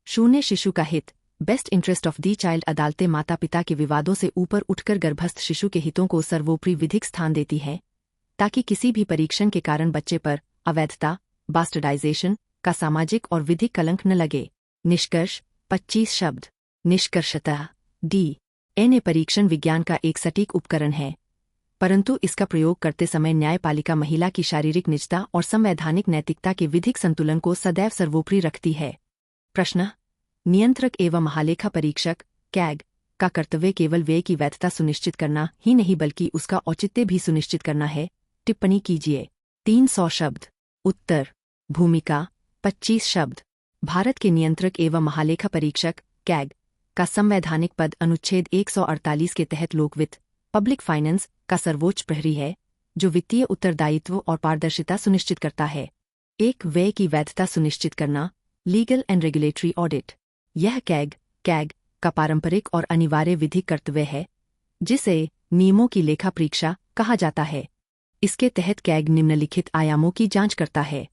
0 शिशु का हित best interest of the child अदालतें माता पिता के विवादों से ऊपर उठकर गर्भस्थ शिशु के हितों को सर्वोपरि विधिक स्थान देती हैं ताकि किसी भी परीक्षण के कारण बच्चे पर अवैधता बास्टर्डाइजेशन का सामाजिक और विधिक कलंक न लगे। निष्कर्ष 25 शब्द। निष्कर्षतः डीएनए परीक्षण विज्ञान का एक सटीक उपकरण है, परंतु इसका प्रयोग करते समय न्यायपालिका महिला की शारीरिक निजता और संवैधानिक नैतिकता के विधिक संतुलन को सदैव सर्वोपरि रखती है। प्रश्न नियंत्रक एवं महालेखा परीक्षक कैग का कर्तव्य केवल व्यय की वैधता सुनिश्चित करना ही नहीं बल्कि उसका औचित्य भी सुनिश्चित करना है। टिप्पणी कीजिए। 300 शब्द। उत्तर भूमिका 25 शब्द। भारत के नियंत्रक एवं महालेखा परीक्षक कैग का संवैधानिक पद अनुच्छेद 148 के तहत लोकवित्त पब्लिक फाइनेंस का सर्वोच्च प्रहरी है जो वित्तीय उत्तरदायित्व और पारदर्शिता सुनिश्चित करता है। एक व्यय की वैधता सुनिश्चित करना लीगल एंड रेगुलेटरी ऑडिट यह कैग का पारंपरिक और अनिवार्य विधिक कर्तव्य है जिसे नियमों की लेखा परीक्षा कहा जाता है। इसके तहत कैग निम्नलिखित आयामों की जांच करता है।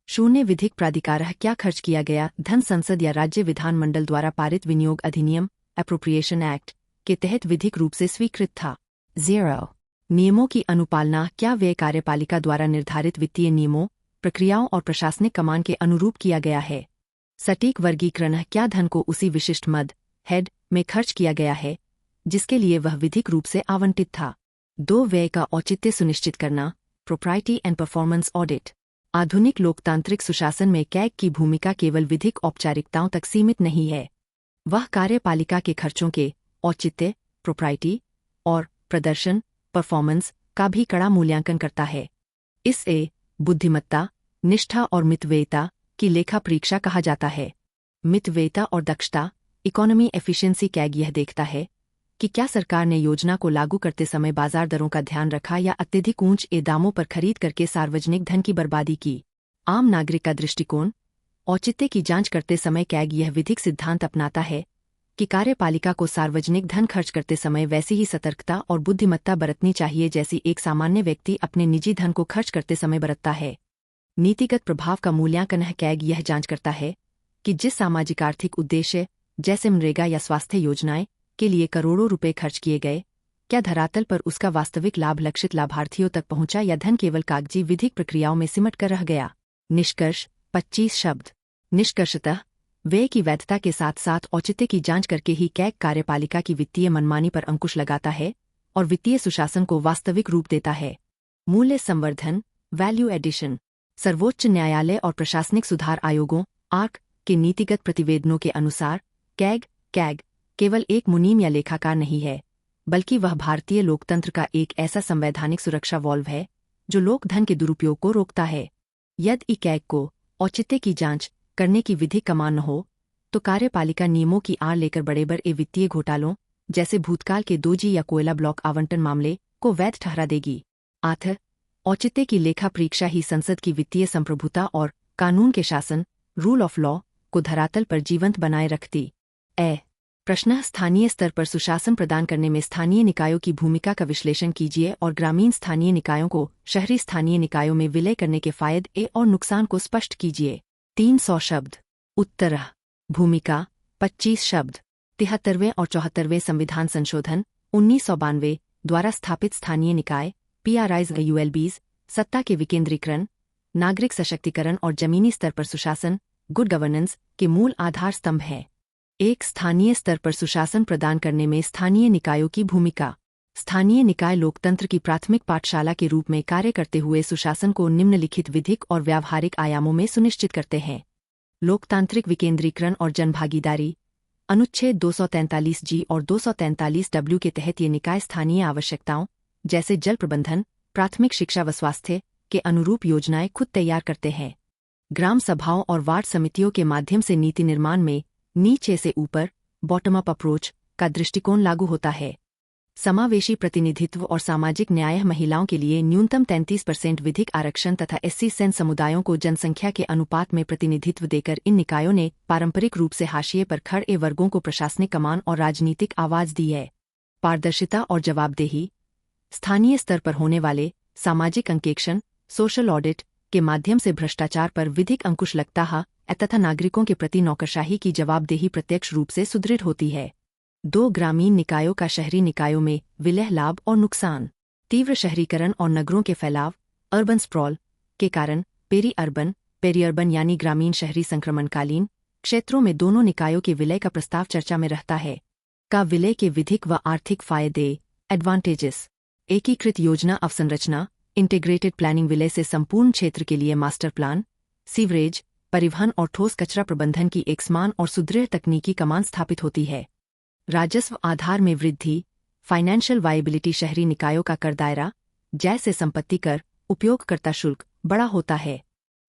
0 विधिक प्राधिकार क्या खर्च किया गया धन संसद या राज्य विधानमंडल द्वारा पारित विनियोग अधिनियम एप्रोप्रिएशन एक्ट के तहत विधिक रूप से स्वीकृत था। 0 नियमों की अनुपालना क्या व्यय कार्यपालिका द्वारा निर्धारित वित्तीय नियमों प्रक्रियाओं और प्रशासनिक कमान के अनुरूप किया गया है। सटीक वर्गीकरण क्या धन को उसी विशिष्ट मद हेड में खर्च किया गया है जिसके लिए वह विधिक रूप से आवंटित था। 2 व्यय का औचित्य सुनिश्चित करना प्रोप्राइटी एंड परफॉर्मेंस ऑडिट आधुनिक लोकतांत्रिक सुशासन में कैग की भूमिका केवल विधिक औपचारिकताओं तक सीमित नहीं है, वह कार्यपालिका के खर्चों के औचित्य प्रोप्राइटी और प्रदर्शन परफॉर्मेंस का भी कड़ा मूल्यांकन करता है। इसे बुद्धिमत्ता निष्ठा और मितव्ययिता की लेखा परीक्षा कहा जाता है। मितव्ययिता और दक्षता इकोनॉमी एफिशिएंसी कैग यह देखता है कि क्या सरकार ने योजना को लागू करते समय बाजार दरों का ध्यान रखा या अत्यधिक ऊंचे दामों पर खरीद करके सार्वजनिक धन की बर्बादी की। आम नागरिक का दृष्टिकोण औचित्य की जांच करते समय कैग यह विधिक सिद्धांत अपनाता है कि कार्यपालिका को सार्वजनिक धन खर्च करते समय वैसी ही सतर्कता और बुद्धिमत्ता बरतनी चाहिए जैसी एक सामान्य व्यक्ति अपने निजी धन को खर्च करते समय बरतता है। नीतिगत प्रभाव का मूल्यांकन कैग यह जांच करता है कि जिस सामाजिक आर्थिक उद्देश्य जैसे मनरेगा या स्वास्थ्य योजनाएं के लिए करोड़ों रुपए खर्च किए गए, क्या धरातल पर उसका वास्तविक लाभ लक्षित लाभार्थियों तक पहुंचा या धन केवल कागजी विधिक प्रक्रियाओं में सिमट कर रह गया। निष्कर्ष 25 शब्द। निष्कर्षतः व्यय की वैधता के साथ साथ औचित्य की जांच करके ही कैग कार्यपालिका की वित्तीय मनमानी पर अंकुश लगाता है और वित्तीय सुशासन को वास्तविक रूप देता है। मूल्य संवर्धन वैल्यू एडिशन सर्वोच्च न्यायालय और प्रशासनिक सुधार आयोगों आर्क के नीतिगत प्रतिवेदनों के अनुसार कैग केवल एक मुनीम या लेखाकार नहीं है, बल्कि वह भारतीय लोकतंत्र का एक ऐसा संवैधानिक सुरक्षा वॉल्व है जो लोक धन के दुरुपयोग को रोकता है। यदि कैग को औचित्य की जांच करने की विधि कमान न हो तो कार्यपालिका नियमों की आड़ लेकर बड़े वित्तीय घोटालों जैसे भूतकाल के 2G या कोयला ब्लॉक आवंटन मामले को वैध ठहरा देगी। औचित्य की लेखा परीक्षा ही संसद की वित्तीय संप्रभुता और कानून के शासन रूल ऑफ लॉ को धरातल पर जीवंत बनाए रखती। प्रश्न स्थानीय स्तर पर सुशासन प्रदान करने में स्थानीय निकायों की भूमिका का विश्लेषण कीजिए और ग्रामीण स्थानीय निकायों को शहरी स्थानीय निकायों में विलय करने के फायदे और नुकसान को स्पष्ट कीजिए। 300 शब्द। उत्तर। भूमिका 25 शब्द। 73वें और 74वें संविधान संशोधन 1992 द्वारा स्थापित स्थानीय निकाय PRIs ULBs सत्ता के विकेंद्रीकरण, नागरिक सशक्तिकरण और जमीनी स्तर पर सुशासन गुड गवर्नेंस के मूल आधार स्तंभ है। एक स्थानीय स्तर पर सुशासन प्रदान करने में स्थानीय निकायों की भूमिका। स्थानीय निकाय लोकतंत्र की प्राथमिक पाठशाला के रूप में कार्य करते हुए सुशासन को निम्नलिखित विधिक और व्यावहारिक आयामों में सुनिश्चित करते हैं। लोकतांत्रिक विकेंद्रीकरण और जनभागीदारी। अनुच्छेद 243G और 243W के तहत ये निकाय स्थानीय आवश्यकताओं जैसे जल प्रबंधन, प्राथमिक शिक्षा व स्वास्थ्य के अनुरूप योजनाएं खुद तैयार करते हैं। ग्राम सभाओं और वार्ड समितियों के माध्यम से नीति निर्माण में नीचे से ऊपर बॉटम अप अप्रोच का दृष्टिकोण लागू होता है। समावेशी प्रतिनिधित्व और सामाजिक न्याय। महिलाओं के लिए न्यूनतम 33% विधिक आरक्षण तथा SC सेन समुदायों को जनसंख्या के अनुपात में प्रतिनिधित्व देकर इन निकायों ने पारंपरिक रूप से हाशिए पर खड़े वर्गों को प्रशासनिक कमान और राजनीतिक आवाज दी है। पारदर्शिता और जवाबदेही। स्थानीय स्तर पर होने वाले सामाजिक अंकेक्षण सोशल ऑडिट के माध्यम से भ्रष्टाचार पर विधिक अंकुश लगता है तथा नागरिकों के प्रति नौकरशाही की जवाबदेही प्रत्यक्ष रूप से सुदृढ़ होती है। 2 ग्रामीण निकायों का शहरी निकायों में विलय लाभ और नुकसान। तीव्र शहरीकरण और नगरों के फैलाव अर्बन स्प्रॉल के कारण पेरी अर्बन यानी ग्रामीण शहरी संक्रमणकालीन क्षेत्रों में दोनों निकायों के विलय का प्रस्ताव चर्चा में रहता है। का विलय के विधिक व आर्थिक फायदे एडवांटेजेस। एकीकृत योजना अवसंरचना इंटीग्रेटेड प्लानिंग। विलय से संपूर्ण क्षेत्र के लिए मास्टर प्लान, सीवरेज, परिवहन और ठोस कचरा प्रबंधन की एक समान और सुदृढ़ तकनीकी कमान स्थापित होती है। राजस्व आधार में वृद्धि। Financial viability. शहरी निकायों का कर दायरा जैसे संपत्ति कर, उपयोगकर्ता शुल्क बड़ा होता है।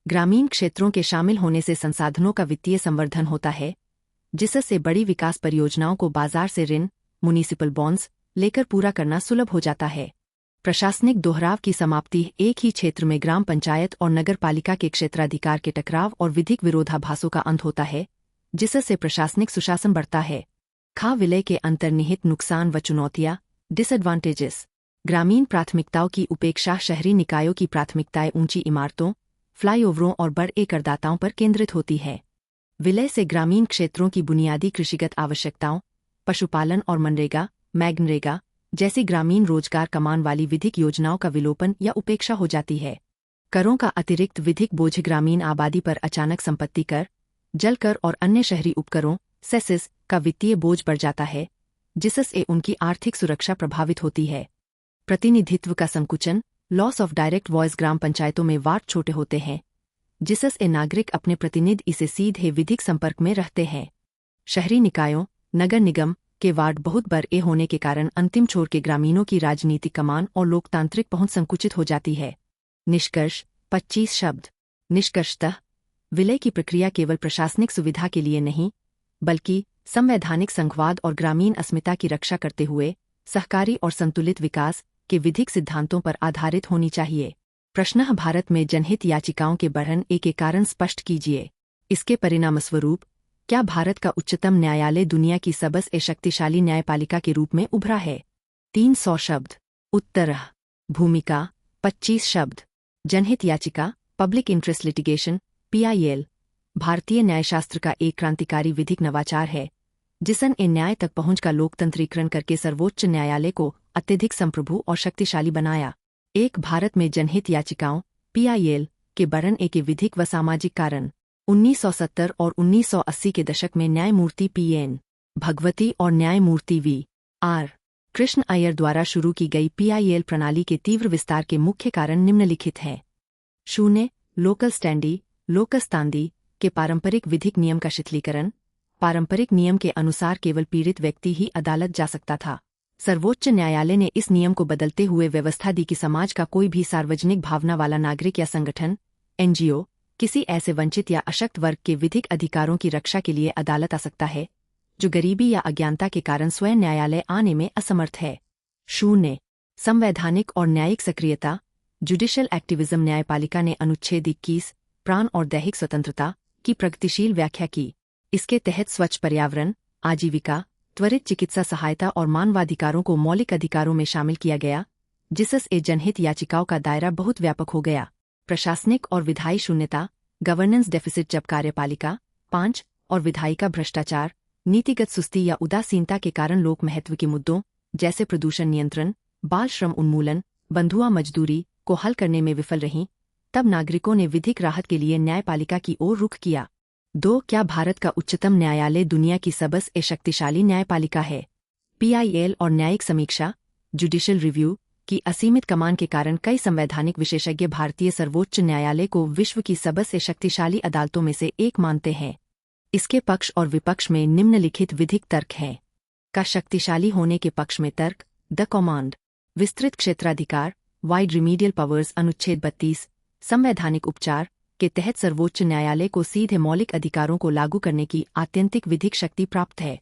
ग्रामीण क्षेत्रों के शामिल होने से संसाधनों का वित्तीय संवर्धन होता है, जिससे बड़ी विकास परियोजनाओं को बाजार से ऋण, म्युनिसिपल बॉन्ड्स लेकर पूरा करना सुलभ हो जाता है। प्रशासनिक दोहराव की समाप्ति। एक ही क्षेत्र में ग्राम पंचायत और नगर पालिका के क्षेत्राधिकार के टकराव और विधिक विरोधाभासों का अंत होता है, जिससे प्रशासनिक सुशासन बढ़ता है। विलय के अंतर्निहित नुकसान व चुनौतियां डिसएडवांटेजेस। ग्रामीण प्राथमिकताओं की उपेक्षा। शहरी निकायों की प्राथमिकताएं ऊंची इमारतों, फ्लाईओवरों और बड़े करदाताओं पर केंद्रित होती है। विलय से ग्रामीण क्षेत्रों की बुनियादी कृषिगत आवश्यकताओं, पशुपालन और मनरेगा मैग्नरेगा जैसी ग्रामीण रोजगार कमान वाली विधिक योजनाओं का विलोपन या उपेक्षा हो जाती है। करों का अतिरिक्त विधिक बोझ। ग्रामीण आबादी पर अचानक संपत्ति कर, जल कर और अन्य शहरी उपकरों सेसेस का वित्तीय बोझ बढ़ जाता है, जिससे उनकी आर्थिक सुरक्षा प्रभावित होती है। प्रतिनिधित्व का संकुचन। Loss of direct voice. ग्राम पंचायतों में वार्ड छोटे होते हैं, जिससे नागरिक अपने प्रतिनिधि से सीधे विधिक संपर्क में रहते हैं। शहरी निकायों, नगर निगम के वार्ड बहुत बड़े होने के कारण अंतिम छोर के ग्रामीणों की राजनीतिक कमान और लोकतांत्रिक पहुंच संकुचित हो जाती है। निष्कर्ष 25 शब्द। निष्कर्षतः विलय की प्रक्रिया केवल प्रशासनिक सुविधा के लिए नहीं, बल्कि संवैधानिक संघवाद और ग्रामीण अस्मिता की रक्षा करते हुए सहकारी और संतुलित विकास के विधिक सिद्धांतों पर आधारित होनी चाहिए। प्रश्न। भारत में जनहित याचिकाओं के बढ़ने के कारण स्पष्ट कीजिए। इसके परिणामस्वरूप क्या भारत का उच्चतम न्यायालय दुनिया की सबसे शक्तिशाली न्यायपालिका के रूप में उभरा है? 300 शब्द। उत्तर। भूमिका 25 शब्द। जनहित याचिका पब्लिक इंटरेस्ट लिटिगेशन PIL भारतीय न्यायशास्त्र का एक क्रांतिकारी विधिक नवाचार है, जिसने न्याय तक पहुंच का लोकतंत्रीकरण करके सर्वोच्च न्यायालय को अत्यधिक संप्रभु और शक्तिशाली बनाया। एक भारत में जनहित याचिकाओं PIL के बढ़ने के विधिक व सामाजिक कारण। 1970 और 1980 के दशक में न्यायमूर्ति PN भगवती और न्यायमूर्ति VR कृष्ण अय्यर द्वारा शुरू की गई PIL प्रणाली के तीव्र विस्तार के मुख्य कारण निम्नलिखित हैं। 0 लोकल स्टैंडी लोकस्तांदी के पारंपरिक विधिक नियम का शिथिलीकरण। पारंपरिक नियम के अनुसार केवल पीड़ित व्यक्ति ही अदालत जा सकता था। सर्वोच्च न्यायालय ने इस नियम को बदलते हुए व्यवस्था दी कि समाज का कोई भी सार्वजनिक भावना वाला नागरिक या संगठन NGO किसी ऐसे वंचित या अशक्त वर्ग के विधिक अधिकारों की रक्षा के लिए अदालत आ सकता है, जो गरीबी या अज्ञानता के कारण स्वयं न्यायालय आने में असमर्थ है। 0 संवैधानिक और न्यायिक सक्रियता जुडिशियल एक्टिविज्म। न्यायपालिका ने अनुच्छेद 21 प्राण और दैहिक स्वतंत्रता की प्रगतिशील व्याख्या की। इसके तहत स्वच्छ पर्यावरण, आजीविका, त्वरित चिकित्सा सहायता और मानवाधिकारों को मौलिक अधिकारों में शामिल किया गया, जिससे जनहित याचिकाओं का दायरा बहुत व्यापक हो गया। प्रशासनिक और विधायी शून्यता, गवर्नेंस डेफिसिट जब कार्यपालिका 5 और विधायिका भ्रष्टाचार, नीतिगत सुस्ती या उदासीनता के कारण लोक महत्व के मुद्दों जैसे प्रदूषण नियंत्रण, बाल श्रम उन्मूलन, बंधुआ मजदूरी को हल करने में विफल रहीं, तब नागरिकों ने विधिक राहत के लिए न्यायपालिका की ओर रुख किया। 2. क्या भारत का उच्चतम न्यायालय दुनिया की सबसे शक्तिशाली न्यायपालिका है? PIL और न्यायिक समीक्षा, जुडिशियल रिव्यू की असीमित कमान के कारण कई संवैधानिक विशेषज्ञ भारतीय सर्वोच्च न्यायालय को विश्व की सबसे शक्तिशाली अदालतों में से एक मानते हैं। इसके पक्ष और विपक्ष में निम्नलिखित विधिक तर्क हैं। का शक्तिशाली होने के पक्ष में तर्क: द कमांड, विस्तृत क्षेत्राधिकार, वाइड रिमीडियल पावर्स, अनुच्छेद 32, संवैधानिक उपचार के तहत सर्वोच्च न्यायालय को सीधे मौलिक अधिकारों को लागू करने की आत्यंतिक विधिक शक्ति प्राप्त है।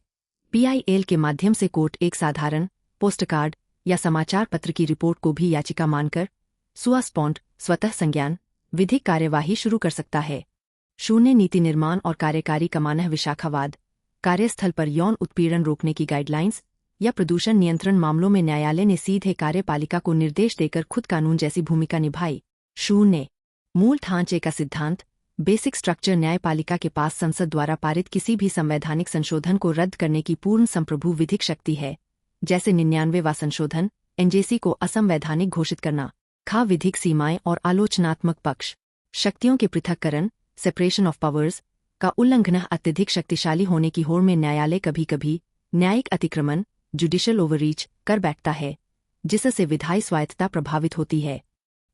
PIL के माध्यम से कोर्ट एक साधारण पोस्टकार्ड या समाचार पत्र की रिपोर्ट को भी याचिका मानकर सुआ स्पॉन्ट स्वतः संज्ञान विधिक कार्यवाही शुरू कर सकता है। 0. नीति निर्माण और कार्यकारी कमानह विशाखावाद, कार्यस्थल पर यौन उत्पीड़न रोकने की गाइडलाइंस या प्रदूषण नियंत्रण मामलों में न्यायालय ने सीधे कार्यपालिका को निर्देश देकर खुद कानून जैसी भूमिका निभाई। 0. मूल ढांचे का सिद्धांत, बेसिक स्ट्रक्चर, न्यायपालिका के पास संसद द्वारा पारित किसी भी संवैधानिक संशोधन को रद्द करने की पूर्ण संप्रभु विधिक शक्ति है, जैसे 99वां संशोधन NJC को असंवैधानिक घोषित करना। खा विधिक सीमाएं और आलोचनात्मक पक्ष, शक्तियों के पृथक्करण, सेपरेशन ऑफ पावर्स का उल्लंघन अत्यधिक शक्तिशाली होने की होड़ में न्यायालय कभी कभी न्यायिक अतिक्रमण, जुडिशियल ओवररीच कर बैठता है, जिससे विधायी स्वायत्तता प्रभावित होती है।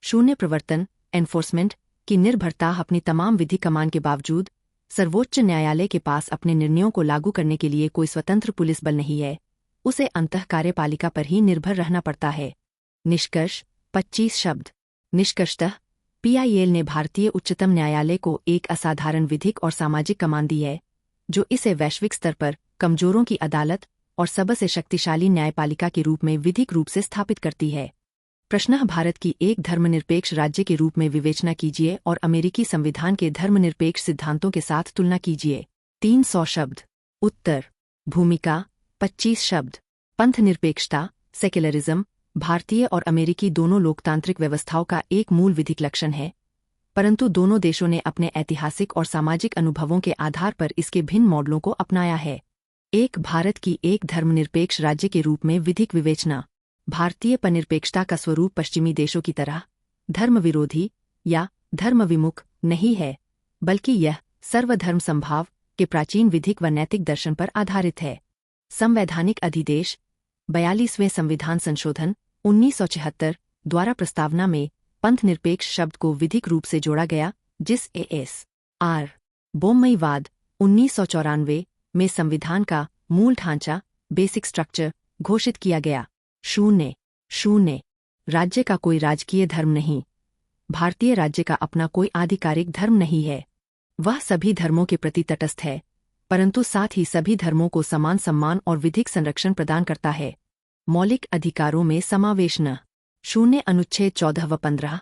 0. प्रवर्तन एनफोर्समेंट की निर्भरता, अपनी तमाम विधि कमान के बावजूद सर्वोच्च न्यायालय के पास अपने निर्णयों को लागू करने के लिए कोई स्वतंत्र पुलिस बल नहीं है, उसे अंतः कार्यपालिका पर ही निर्भर रहना पड़ता है। निष्कर्ष 25 शब्द। निष्कर्षतः PIL ने भारतीय उच्चतम न्यायालय को एक असाधारण विधिक और सामाजिक कमान दी है, जो इसे वैश्विक स्तर पर कमजोरों की अदालत और सबसे शक्तिशाली न्यायपालिका के रूप में विधिक रूप से स्थापित करती है। प्रश्न: भारत की एक धर्मनिरपेक्ष राज्य के रूप में विवेचना कीजिए और अमेरिकी संविधान के धर्मनिरपेक्ष सिद्धांतों के साथ तुलना कीजिए। 300 शब्द। उत्तर: भूमिका 25 शब्द। पंथ निरपेक्षता, सेक्युलरिज्म, भारतीय और अमेरिकी दोनों लोकतांत्रिक व्यवस्थाओं का एक मूल विधिक लक्षण है, परंतु दोनों देशों ने अपने ऐतिहासिक और सामाजिक अनुभवों के आधार पर इसके भिन्न मॉडलों को अपनाया है। एक भारत की एक धर्मनिरपेक्ष राज्य के रूप में विधिक विवेचना। भारतीय पनिरपेक्षता का स्वरूप पश्चिमी देशों की तरह धर्म विरोधी या धर्म विमुख नहीं है, बल्कि यह सर्वधर्म संभाव के प्राचीन विधिक व नैतिक दर्शन पर आधारित है। संवैधानिक अधिदेश 42वें संविधान संशोधन 1976 द्वारा प्रस्तावना में पंथ निरपेक्ष शब्द को विधिक रूप से जोड़ा गया, जिस ASR बोम्मईवाद 1994 में संविधान का मूल ढांचा बेसिक स्ट्रक्चर घोषित किया गया। 0. राज्य का कोई राजकीय धर्म नहीं। भारतीय राज्य का अपना कोई आधिकारिक धर्म नहीं है। वह सभी धर्मों के प्रति तटस्थ है, परंतु साथ ही सभी धर्मों को समान सम्मान और विधिक संरक्षण प्रदान करता है। मौलिक अधिकारों में समावेश न। 0. अनुच्छेद 14 व 15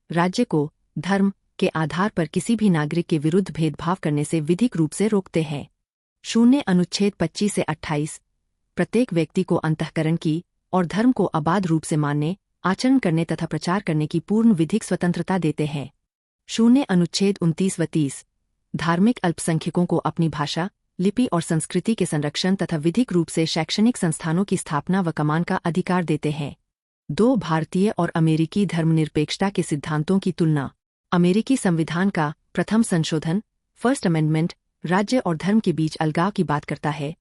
राज्य को धर्म के आधार पर किसी भी नागरिक के विरुद्ध भेदभाव करने से विधिक रूप से रोकते हैं। 0. अनुच्छेद 25 से 28 प्रत्येक व्यक्ति को अंतःकरण की और धर्म को अबाध रूप से मानने, आचरण करने तथा प्रचार करने की पूर्ण विधिक स्वतंत्रता देते हैं। 0. अनुच्छेद 29 व 30 धार्मिक अल्पसंख्यकों को अपनी भाषा, लिपि और संस्कृति के संरक्षण तथा विधिक रूप से शैक्षणिक संस्थानों की स्थापना व कमान का अधिकार देते हैं। 2. भारतीय और अमेरिकी धर्मनिरपेक्षता के सिद्धांतों की तुलना। अमेरिकी संविधान का प्रथम संशोधन फर्स्ट अमेंडमेंट राज्य और धर्म के बीच अलगाव की बात करता है,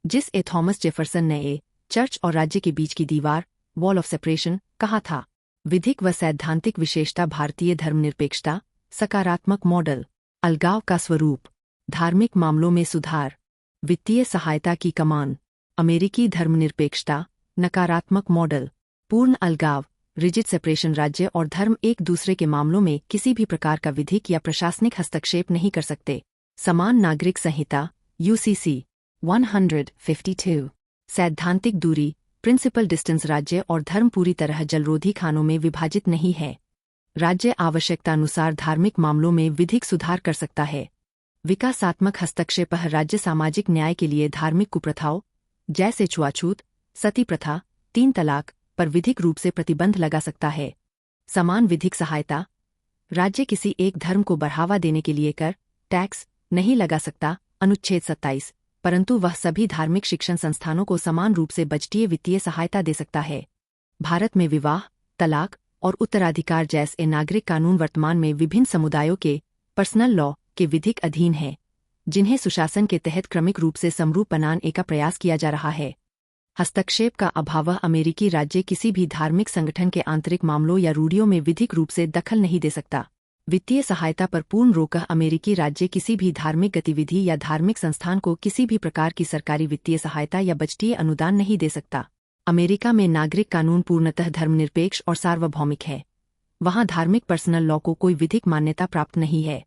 जिस थॉमस जेफरसन ने चर्च और राज्य के बीच की दीवार वॉल ऑफ सेपरेशन कहा था। विधिक व सैद्धांतिक विशेषता भारतीय धर्मनिरपेक्षता सकारात्मक मॉडल। अलगाव का स्वरूप, धार्मिक मामलों में सुधार, वित्तीय सहायता की कमान। अमेरिकी धर्मनिरपेक्षता नकारात्मक मॉडल, पूर्ण अलगाव, रिजिड सेपरेशन। राज्य और धर्म एक दूसरे के मामलों में किसी भी प्रकार का विधिक या प्रशासनिक हस्तक्षेप नहीं कर सकते। समान नागरिक संहिता UCC 152। सैद्धांतिक दूरी प्रिंसिपल डिस्टेंस। राज्य और धर्म पूरी तरह जलरोधी खानों में विभाजित नहीं है। राज्य आवश्यकतानुसार धार्मिक मामलों में विधिक सुधार कर सकता है। विकासात्मक हस्तक्षेप राज्य सामाजिक न्याय के लिए धार्मिक कुप्रथाओं जैसे छुआछूत, सती प्रथा, 3 तलाक पर विधिक रूप से प्रतिबंध लगा सकता है। समान विधिक सहायता राज्य किसी एक धर्म को बढ़ावा देने के लिए कर, टैक्स नहीं लगा सकता, अनुच्छेद 27, परंतु वह सभी धार्मिक शिक्षण संस्थानों को समान रूप से बजटीय वित्तीय सहायता दे सकता है। भारत में विवाह, तलाक और उत्तराधिकार जैसे नागरिक कानून वर्तमान में विभिन्न समुदायों के पर्सनल लॉ के विधिक अधीन हैं, जिन्हें सुशासन के तहत क्रमिक रूप से समरूप बनाने का प्रयास किया जा रहा है। हस्तक्षेप का अभाव अमेरिकी राज्य किसी भी धार्मिक संगठन के आंतरिक मामलों या रूढ़ियों में विधिक रूप से दखल नहीं दे सकता। वित्तीय सहायता पर पूर्ण रोक अमेरिकी राज्य किसी भी धार्मिक गतिविधि या धार्मिक संस्थान को किसी भी प्रकार की सरकारी वित्तीय सहायता या बजटीय अनुदान नहीं दे सकता। अमेरिका में नागरिक कानून पूर्णतः धर्मनिरपेक्ष और सार्वभौमिक है। वहां धार्मिक पर्सनल लॉ को कोई विधिक मान्यता प्राप्त नहीं है।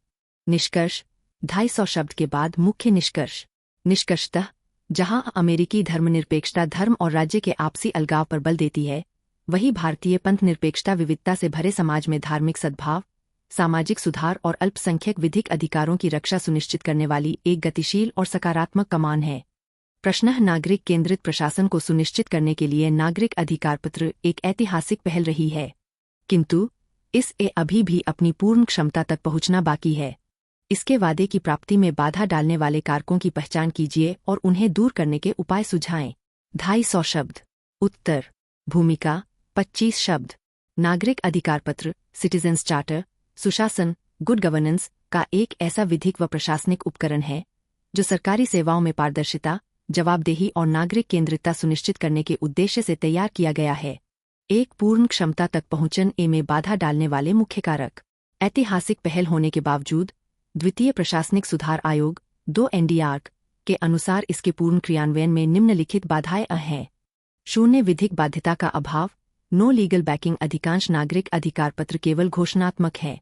निष्कर्ष 250 शब्द के बाद मुख्य निष्कर्ष। निष्कर्षतः जहां अमेरिकी धर्मनिरपेक्षता धर्म और राज्य के आपसी अलगाव पर बल देती है, वही भारतीय पंथ निरपेक्षता विविधता से भरे समाज में धार्मिक सद्भाव, सामाजिक सुधार और अल्पसंख्यक विधिक अधिकारों की रक्षा सुनिश्चित करने वाली एक गतिशील और सकारात्मक कमान है। प्रश्न नागरिक केंद्रित प्रशासन को सुनिश्चित करने के लिए नागरिक अधिकार पत्र एक ऐतिहासिक पहल रही है, किंतु इसे अभी भी अपनी पूर्ण क्षमता तक पहुंचना बाकी है। इसके वादे की प्राप्ति में बाधा डालने वाले कारकों की पहचान कीजिए और उन्हें दूर करने के उपाय सुझाएं। 250 शब्द। उत्तर। भूमिका 25 शब्द। नागरिक अधिकार पत्र सिटीजन्स चार्टर सुशासन गुड गवर्नेंस का एक ऐसा विधिक व प्रशासनिक उपकरण है जो सरकारी सेवाओं में पारदर्शिता, जवाबदेही और नागरिक केंद्रितता सुनिश्चित करने के उद्देश्य से तैयार किया गया है। एक पूर्ण क्षमता तक पहुंचने में बाधा डालने वाले मुख्य कारक। ऐतिहासिक पहल होने के बावजूद द्वितीय प्रशासनिक सुधार आयोग 2 NDR के अनुसार इसके पूर्ण क्रियान्वयन में निम्नलिखित बाधाएं हैं। शून्य विधिक बाध्यता का अभाव, नो लीगल बैकिंग। अधिकांश नागरिक अधिकार पत्र केवल घोषणात्मक है।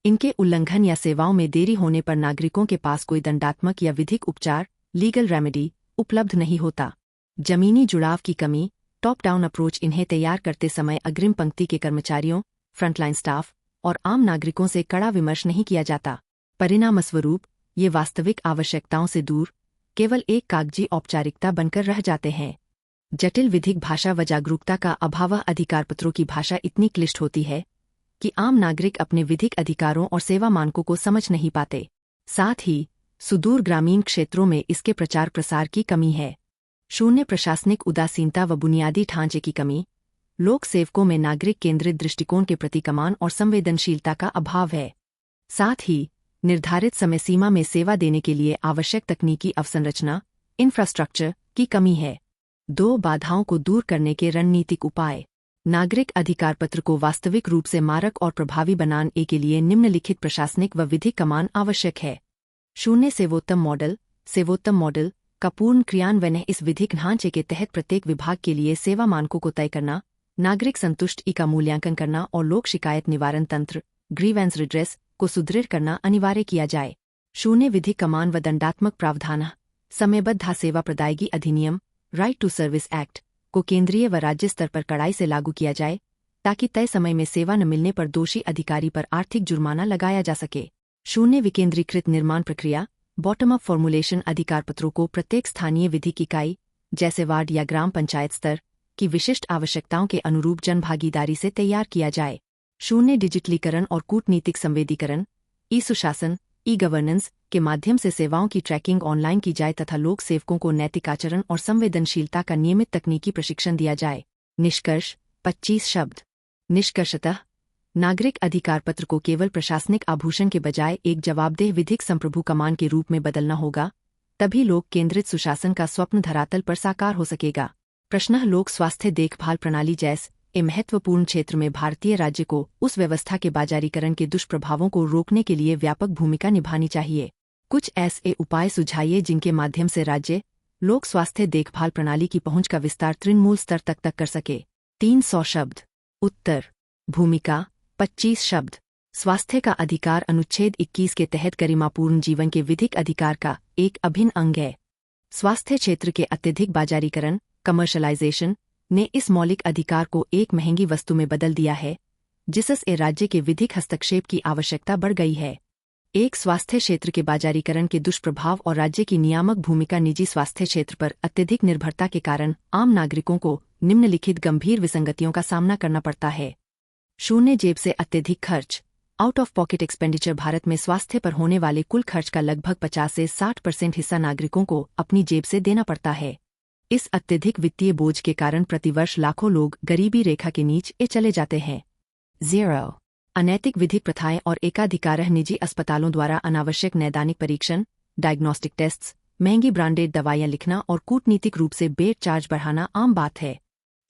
इनके उल्लंघन या सेवाओं में देरी होने पर नागरिकों के पास कोई दंडात्मक या विधिक उपचार लीगल रेमेडी उपलब्ध नहीं होता। जमीनी जुड़ाव की कमी, टॉप डाउन अप्रोच। इन्हें तैयार करते समय अग्रिम पंक्ति के कर्मचारियों, फ्रंटलाइन स्टाफ और आम नागरिकों से कड़ा विमर्श नहीं किया जाता। परिणामस्वरूप ये वास्तविक आवश्यकताओं से दूर केवल एक कागजी औपचारिकता बनकर रह जाते हैं। जटिल विधिक भाषा व जागरूकता का अभाव। अधिकार पत्रों की भाषा इतनी क्लिष्ट होती है कि आम नागरिक अपने विधिक अधिकारों और सेवा मानकों को समझ नहीं पाते। साथ ही सुदूर ग्रामीण क्षेत्रों में इसके प्रचार प्रसार की कमी है। शून्य प्रशासनिक उदासीनता व बुनियादी ढांचे की कमी। लोक सेवकों में नागरिक केंद्रित दृष्टिकोण के प्रति कमान और संवेदनशीलता का अभाव है। साथ ही निर्धारित समय सीमा में सेवा देने के लिए आवश्यक तकनीकी अवसंरचना इंफ्रास्ट्रक्चर की कमी है। 2 बाधाओं को दूर करने के रणनीतिक उपाय। नागरिक अधिकार पत्र को वास्तविक रूप से मारक और प्रभावी बनाने के लिए निम्नलिखित प्रशासनिक व विधिक कमान आवश्यक है। शून्य सेवोत्तम मॉडल। सेवोत्तम मॉडल का पूर्ण क्रियान्वयन इस विधिक ढांचे के तहत प्रत्येक विभाग के लिए सेवा मानकों को तय करना, नागरिक संतुष्टि का मूल्यांकन करना और लोक शिकायत निवारण तंत्र ग्रीवेंस रिड्रेस को सुदृढ़ करना अनिवार्य किया जाए। शून्य विधिक कमान व दंडात्मक प्रावधान। समयबद्ध सेवा प्रदायगी अधिनियम राइट टू सर्विस एक्ट को केंद्रीय व राज्य स्तर पर कड़ाई से लागू किया जाए ताकि तय समय में सेवा न मिलने पर दोषी अधिकारी पर आर्थिक जुर्माना लगाया जा सके। शून्य विकेंद्रीकृत निर्माण प्रक्रिया बॉटम अप फॉर्मुलेशन। अधिकार पत्रों को प्रत्येक स्थानीय विधिक इकाई जैसे वार्ड या ग्राम पंचायत स्तर की विशिष्ट आवश्यकताओं के अनुरूप जनभागीदारी से तैयार किया जाए। शून्य डिजिटलीकरण और कूटनीतिक संवेदीकरण। ई सुशासन ई गवर्नेंस के माध्यम से सेवाओं की ट्रैकिंग ऑनलाइन की जाए तथा लोक सेवकों को नैतिक आचरण और संवेदनशीलता का नियमित तकनीकी प्रशिक्षण दिया जाए। निष्कर्ष 25 शब्द। निष्कर्षतः नागरिक अधिकार पत्र को केवल प्रशासनिक आभूषण के बजाय एक जवाबदेह विधिक संप्रभु कमान के रूप में बदलना होगा, तभी लोक केंद्रित सुशासन का स्वप्न धरातल पर साकार हो सकेगा। प्रश्न लोक स्वास्थ्य देखभाल प्रणाली जैसे महत्वपूर्ण क्षेत्र में भारतीय राज्य को उस व्यवस्था के बाजारीकरण के दुष्प्रभावों को रोकने के लिए व्यापक भूमिका निभानी चाहिए। कुछ ऐसे उपाय सुझाइए जिनके माध्यम से राज्य लोक स्वास्थ्य देखभाल प्रणाली की पहुंच का विस्तार तृणमूल स्तर तक कर सके। 300 शब्द। उत्तर। भूमिका 25 शब्द। स्वास्थ्य का अधिकार अनुच्छेद 21 के तहत गरिमापूर्ण जीवन के विधिक अधिकार का एक अभिन्न अंग है। स्वास्थ्य क्षेत्र के अत्यधिक बाजारीकरण कमर्शलाइजेशन ने इस मौलिक अधिकार को एक महंगी वस्तु में बदल दिया है, जिससे राज्य के विधिक हस्तक्षेप की आवश्यकता बढ़ गई है। एक स्वास्थ्य क्षेत्र के बाजारीकरण के दुष्प्रभाव और राज्य की नियामक भूमिका निजी स्वास्थ्य क्षेत्र पर अत्यधिक निर्भरता के कारण आम नागरिकों को निम्नलिखित गंभीर विसंगतियों का सामना करना पड़ता है। शून्य जेब से अत्यधिक खर्च। Out of pocket expenditure. Bharat में स्वास्थ्य पर होने वाले कुल खर्च का लगभग 50 से 60% हिस्सा नागरिकों को अपनी जेब से देना पड़ता है। इस अत्यधिक वित्तीय बोझ के कारण प्रतिवर्ष लाखों लोग गरीबी रेखा के नीचे चले जाते हैं। 0. अनैतिक विधिक प्रथाएं और एकाधिकारह। निजी अस्पतालों द्वारा अनावश्यक नैदानिक परीक्षण, डायग्नोस्टिक टेस्ट्स, महंगी ब्रांडेड दवाइयां लिखना और कूटनीतिक रूप से बेड चार्ज बढ़ाना आम बात है।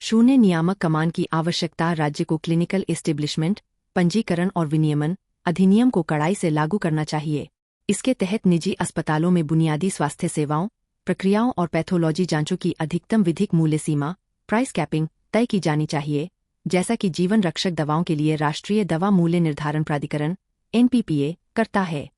शून्य नियामक कमान की आवश्यकता। राज्य को क्लिनिकल एस्टेब्लिशमेंट, पंजीकरण और विनियमन अधिनियम को कड़ाई से लागू करना चाहिए। इसके तहत निजी अस्पतालों में बुनियादी स्वास्थ्य सेवाओं, प्रक्रियाओं और पैथोलॉजी जांचों की अधिकतम विधिक मूल्य सीमा, प्राइस कैपिंग तय की जानी चाहिए, जैसा कि जीवन रक्षक दवाओं के लिए राष्ट्रीय दवा मूल्य निर्धारण प्राधिकरण (NPPA) करता है।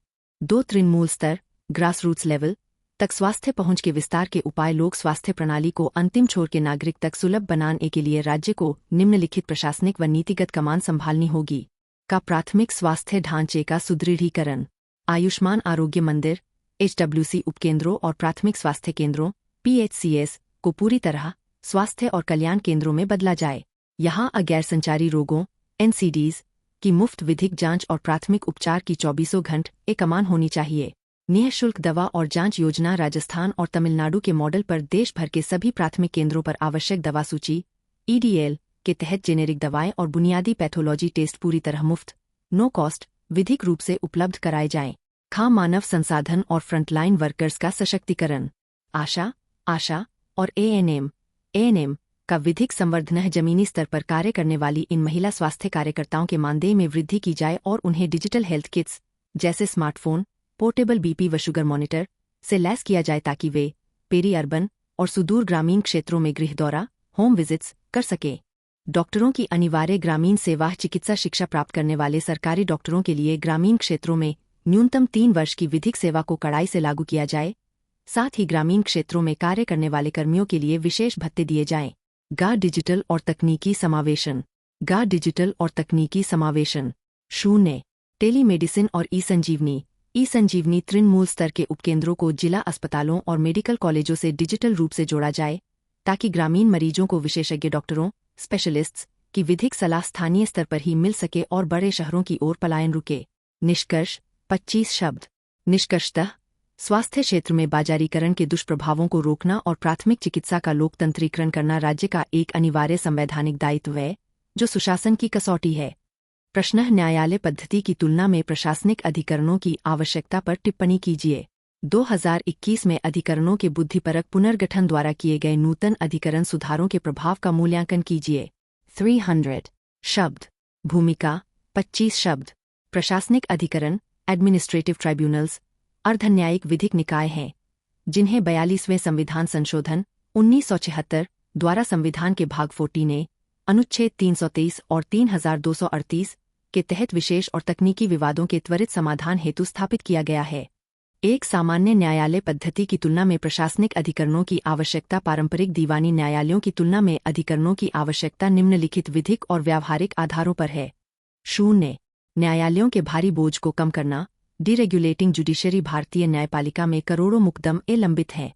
2. तृणमूल स्तर, ग्रासरूट्स लेवल तक स्वास्थ्य पहुंच के विस्तार के उपाय। लोक स्वास्थ्य प्रणाली को अंतिम छोर के नागरिक तक सुलभ बनाने के लिए राज्य को निम्नलिखित प्रशासनिक व नीतिगत कमान संभालनी होगी। का प्राथमिक स्वास्थ्य ढांचे का सुदृढ़ीकरण। आयुष्मान आरोग्य मंदिर HWC उपकेंद्रों और प्राथमिक स्वास्थ्य केंद्रों PHCS को पूरी तरह स्वास्थ्य और कल्याण केंद्रों में बदला जाए। यहाँ गैर संचारी रोगों NCDs की मुफ्त विधिक जांच और प्राथमिक उपचार की 24 घंटे कमान होनी चाहिए। निःशुल्क दवा और जांच योजना। राजस्थान और तमिलनाडु के मॉडल पर देश भर के सभी प्राथमिक केंद्रों पर आवश्यक दवा सूची EDL के तहत जेनेरिक दवाएं और बुनियादी पैथोलॉजी टेस्ट पूरी तरह मुफ्त, नो कॉस्ट विधिक रूप से उपलब्ध कराए जाएं। खाम मानव संसाधन और फ्रंटलाइन वर्कर्स का सशक्तिकरण। आशा और ANM का विधिक संवर्धन। जमीनी स्तर पर कार्य करने वाली इन महिला स्वास्थ्य कार्यकर्ताओं के मानदेय में वृद्धि की जाए और उन्हें डिजिटल हेल्थ किट्स जैसे स्मार्टफोन, पोर्टेबल BP व शुगर मॉनिटर से लैस किया जाए ताकि वे पेरी अर्बन और सुदूर ग्रामीण क्षेत्रों में गृह दौरा होम विजिट्स कर सके। डॉक्टरों की अनिवार्य ग्रामीण सेवा। चिकित्सा शिक्षा प्राप्त करने वाले सरकारी डॉक्टरों के लिए ग्रामीण क्षेत्रों में न्यूनतम 3 वर्ष की विधिक सेवा को कड़ाई से लागू किया जाए। साथ ही ग्रामीण क्षेत्रों में कार्य करने वाले कर्मियों के लिए विशेष भत्ते दिए जाएं। डिजिटल और तकनीकी समावेशन। डिजिटल और तकनीकी समावेशन। शून्य टेलीमेडिसिन और ई-संजीवनी तृणमूल स्तर के उपकेंद्रों को जिला अस्पतालों और मेडिकल कॉलेजों से डिजिटल रूप से जोड़ा जाए ताकि ग्रामीण मरीजों को विशेषज्ञ डॉक्टरों स्पेशलिस्ट्स की विधिक सलाह स्थानीय स्तर पर ही मिल सके और बड़े शहरों की ओर पलायन रुके। निष्कर्ष 25 शब्द। निष्कर्षतः स्वास्थ्य क्षेत्र में बाजारीकरण के दुष्प्रभावों को रोकना और प्राथमिक चिकित्सा का लोकतंत्रीकरण करना राज्य का एक अनिवार्य संवैधानिक दायित्व है जो सुशासन की कसौटी है। प्रश्न न्यायालय पद्धति की तुलना में प्रशासनिक अधिकरणों की आवश्यकता पर टिप्पणी कीजिए। 2021 में अधिकरणों के बुद्धिपरक पुनर्गठन द्वारा किए गए नूतन अधिकरण सुधारों के प्रभाव का मूल्यांकन कीजिए। 300 शब्द। भूमिका 25 शब्द। प्रशासनिक अधिकरण एडमिनिस्ट्रेटिव ट्राइब्यूनल्स अर्धन्यायिक विधिक निकाय हैं जिन्हें 42वें संविधान संशोधन 1976 द्वारा संविधान के भाग 14 ने अनुच्छेद 323 और 3238 के तहत विशेष और तकनीकी विवादों के त्वरित समाधान हेतु स्थापित किया गया है। एक सामान्य न्यायालय पद्धति की तुलना में प्रशासनिक अधिकरणों की आवश्यकता। पारंपरिक दीवानी न्यायालयों की तुलना में अधिकरणों की आवश्यकता निम्नलिखित विधिक और व्यावहारिक आधारों पर है। शून्य न्यायालयों के भारी बोझ को कम करना। डीरेगुलेटिंग जुडिशरी। भारतीय न्यायपालिका में करोड़ों मुकदमे लंबित हैं।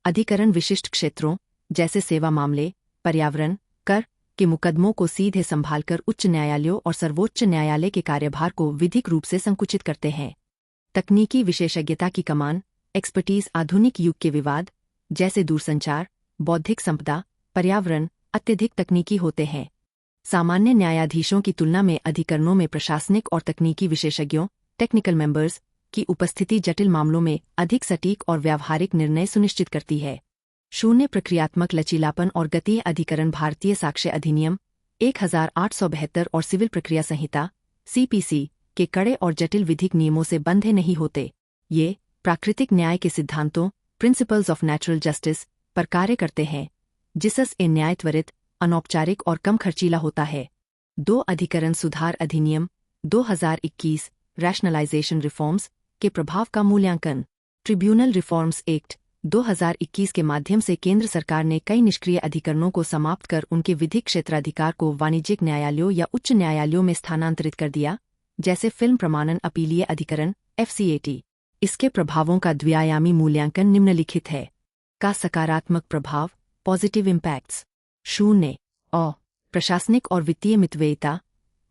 अधिकरण विशिष्ट क्षेत्रों जैसे सेवा मामले, पर्यावरण, कर के मुकदमों को सीधे संभालकर उच्च न्यायालयों और सर्वोच्च न्यायालय के कार्यभार को विधिक रूप से संकुचित करते हैं। तकनीकी विशेषज्ञता की कमान। एक्सपर्टीज। आधुनिक युग के विवाद जैसे दूरसंचार, बौद्धिक संपदा, पर्यावरण अत्यधिक तकनीकी होते हैं। सामान्य न्यायाधीशों की तुलना में अधिकरणों में प्रशासनिक और तकनीकी विशेषज्ञों टेक्निकल मेंबर्स की उपस्थिति जटिल मामलों में अधिक सटीक और व्यावहारिक निर्णय सुनिश्चित करती है। शून्य प्रक्रियात्मक लचीलापन और गति। अधिकरण भारतीय साक्ष्य अधिनियम 1872 और सिविल प्रक्रिया संहिता CPC के कड़े और जटिल विधिक नियमों से बंधे नहीं होते। ये प्राकृतिक न्याय के सिद्धांतों प्रिंसिपल्स ऑफ नेचुरल जस्टिस पर कार्य करते हैं जिससे न्याय त्वरित, अनौपचारिक और कम खर्चीला होता है। 2 अधिकरण सुधार अधिनियम 2021 रैशनलाइजेशन रिफॉर्म्स के प्रभाव का मूल्यांकन। ट्रिब्यूनल रिफॉर्म्स एक्ट 2021 के माध्यम से केंद्र सरकार ने कई निष्क्रिय अधिकरणों को समाप्त कर उनके विधिक क्षेत्राधिकार को वाणिज्यिक न्यायालयों या उच्च न्यायालयों में स्थानांतरित कर दिया, जैसे फिल्म प्रमाणन अपीलीय अधिकरण FCAT। इसके प्रभावों का द्विआयामी मूल्यांकन निम्नलिखित है। का सकारात्मक प्रभाव, पॉजिटिव इम्पैक्ट्स 0। प्रशासनिक और वित्तीय मितव्ययिता।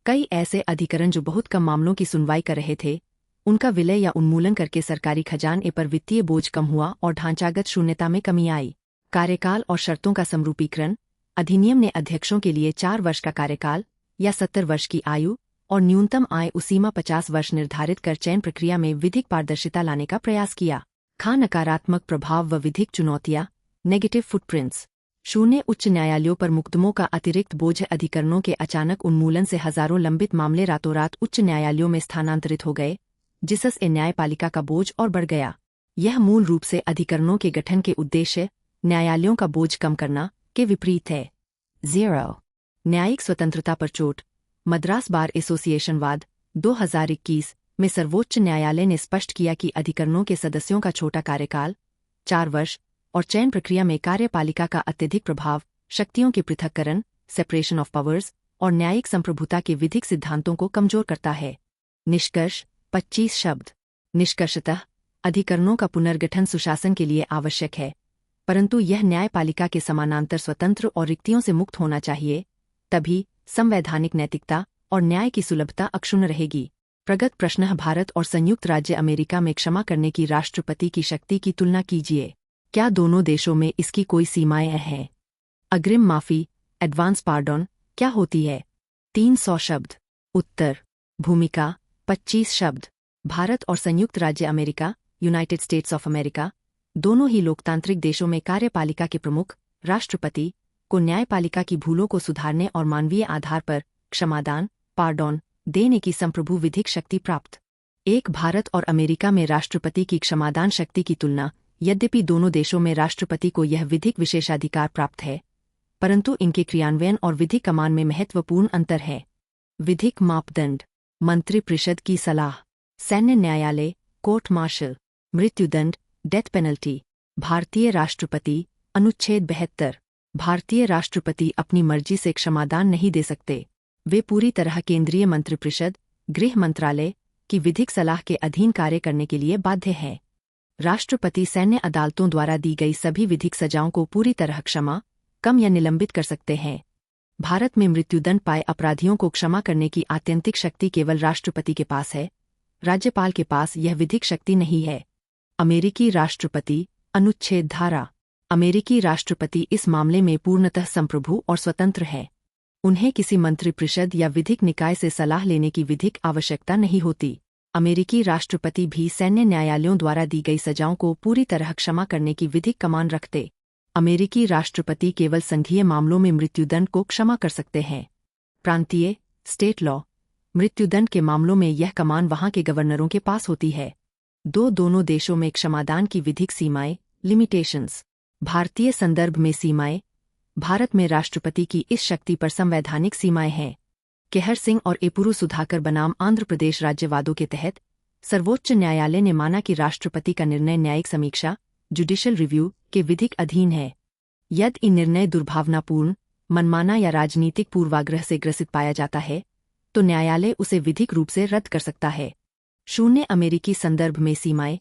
कई ऐसे अधिकरण जो बहुत कम मामलों की सुनवाई कर रहे थे, उनका विलय या उन्मूलन करके सरकारी खजाने पर वित्तीय बोझ कम हुआ और ढांचागत शून्यता में कमी आई। कार्यकाल और शर्तों का समरूपीकरण। अधिनियम ने अध्यक्षों के लिए 4 वर्ष का कार्यकाल या 70 वर्ष की आयु और न्यूनतम आयु सीमा 50 वर्ष निर्धारित कर चयन प्रक्रिया में विधिक पारदर्शिता लाने का प्रयास किया। नकारात्मक प्रभाव व विधिक चुनौतियां, नेगेटिव फुटप्रिंट्स। 0। उच्च न्यायालयों पर मुकदमों का अतिरिक्त बोझ। अधिकरणों के अचानक उन्मूलन से हजारों लंबित मामले रातों रात उच्च न्यायालयों में स्थानांतरित हो गए, जिससे न्यायपालिका का बोझ और बढ़ गया। यह मूल रूप से अधिकरणों के गठन के उद्देश्य, न्यायालयों का बोझ कम करना, के विपरीत है। 0। न्यायिक स्वतंत्रता पर चोट। मद्रास बार एसोसिएशन वाद 2021 में सर्वोच्च न्यायालय ने स्पष्ट किया कि अधिकरणों के सदस्यों का छोटा कार्यकाल 4 वर्ष और चयन प्रक्रिया में कार्यपालिका का अत्यधिक प्रभाव शक्तियों के पृथक्करण, सेपरेशन ऑफ पावर्स और न्यायिक संप्रभुता के विधिक सिद्धांतों को कमजोर करता है। निष्कर्ष 25 शब्द। निष्कर्षतः अधिकरणों का पुनर्गठन सुशासन के लिए आवश्यक है, परंतु यह न्यायपालिका के समानांतर स्वतंत्र और रिक्तियों से मुक्त होना चाहिए, तभी संवैधानिक नैतिकता और न्याय की सुलभता अक्षुण्ण रहेगी। प्रगत प्रश्न। भारत और संयुक्त राज्य अमेरिका में क्षमा करने की राष्ट्रपति की शक्ति की तुलना कीजिए। क्या दोनों देशों में इसकी कोई सीमाएं हैं? अग्रिम माफी, एडवांस पार्डन, क्या होती है? 300 शब्द। उत्तर, भूमिका 25 शब्द। भारत और संयुक्त राज्य America, United states of America, दोनों ही लोकतांत्रिक देशों में कार्यपालिका के प्रमुख, राष्ट्रपति, को न्यायपालिका की भूलों को सुधारने और मानवीय आधार पर क्षमादान, पार्डन, देने की संप्रभु विधिक शक्ति प्राप्त। एक भारत और अमेरिका में राष्ट्रपति की क्षमादान शक्ति की तुलना। यद्यपि दोनों देशों में राष्ट्रपति को यह विधिक विशेषाधिकार प्राप्त है, परंतु इनके क्रियान्वयन और विधिक कमान में महत्वपूर्ण अंतर है। विधिक मापदंड। मंत्रिपरिषद की सलाह। सैन्य न्यायालय, कोर्ट मार्शल। मृत्युदंड, डेथ पेनल्टी। भारतीय राष्ट्रपति। अनुच्छेद 72। भारतीय राष्ट्रपति अपनी मर्जी से क्षमादान नहीं दे सकते। वे पूरी तरह केंद्रीय मंत्रिपरिषद, गृह मंत्रालय की विधिक सलाह के अधीन कार्य करने के लिए बाध्य है। राष्ट्रपति सैन्य अदालतों द्वारा दी गई सभी विधिक सजाओं को पूरी तरह क्षमा, कम या निलंबित कर सकते हैं। भारत में मृत्युदंड पाए अपराधियों को क्षमा करने की आत्यंतिक शक्ति केवल राष्ट्रपति के पास है, राज्यपाल के पास यह विधिक शक्ति नहीं है। अमेरिकी राष्ट्रपति। अनुच्छेद धारा। अमेरिकी राष्ट्रपति इस मामले में पूर्णतः संप्रभु और स्वतंत्र है। उन्हें किसी मंत्रिपरिषद या विधिक निकाय से सलाह लेने की विधिक आवश्यकता नहीं होती। अमेरिकी राष्ट्रपति भी सैन्य न्यायालयों द्वारा दी गई सजाओं को पूरी तरह क्षमा करने की विधिक कमान रखते। अमेरिकी राष्ट्रपति केवल संघीय मामलों में मृत्युदंड को क्षमा कर सकते हैं। प्रांतीय, स्टेट लॉ। मृत्युदंड के मामलों में यह कमान वहां के गवर्नरों के पास होती है। दोनों देशों में क्षमादान की विधिक सीमाएं, लिमिटेशंस। भारतीय संदर्भ में सीमाएं। भारत में राष्ट्रपति की इस शक्ति पर संवैधानिक सीमाएं हैं। केहर सिंह और एपुरु सुधाकर बनाम आंध्र प्रदेश राज्यवादों के तहत सर्वोच्च न्यायालय ने माना कि राष्ट्रपति का निर्णय न्यायिक समीक्षा, जुडिशियल रिव्यू के विधिक अधीन है। यदि निर्णय दुर्भावनापूर्ण, मनमाना या राजनीतिक पूर्वाग्रह से ग्रसित पाया जाता है, तो न्यायालय उसे विधिक रूप से रद्द कर सकता है। 0। अमेरिकी संदर्भ में सीमाएं।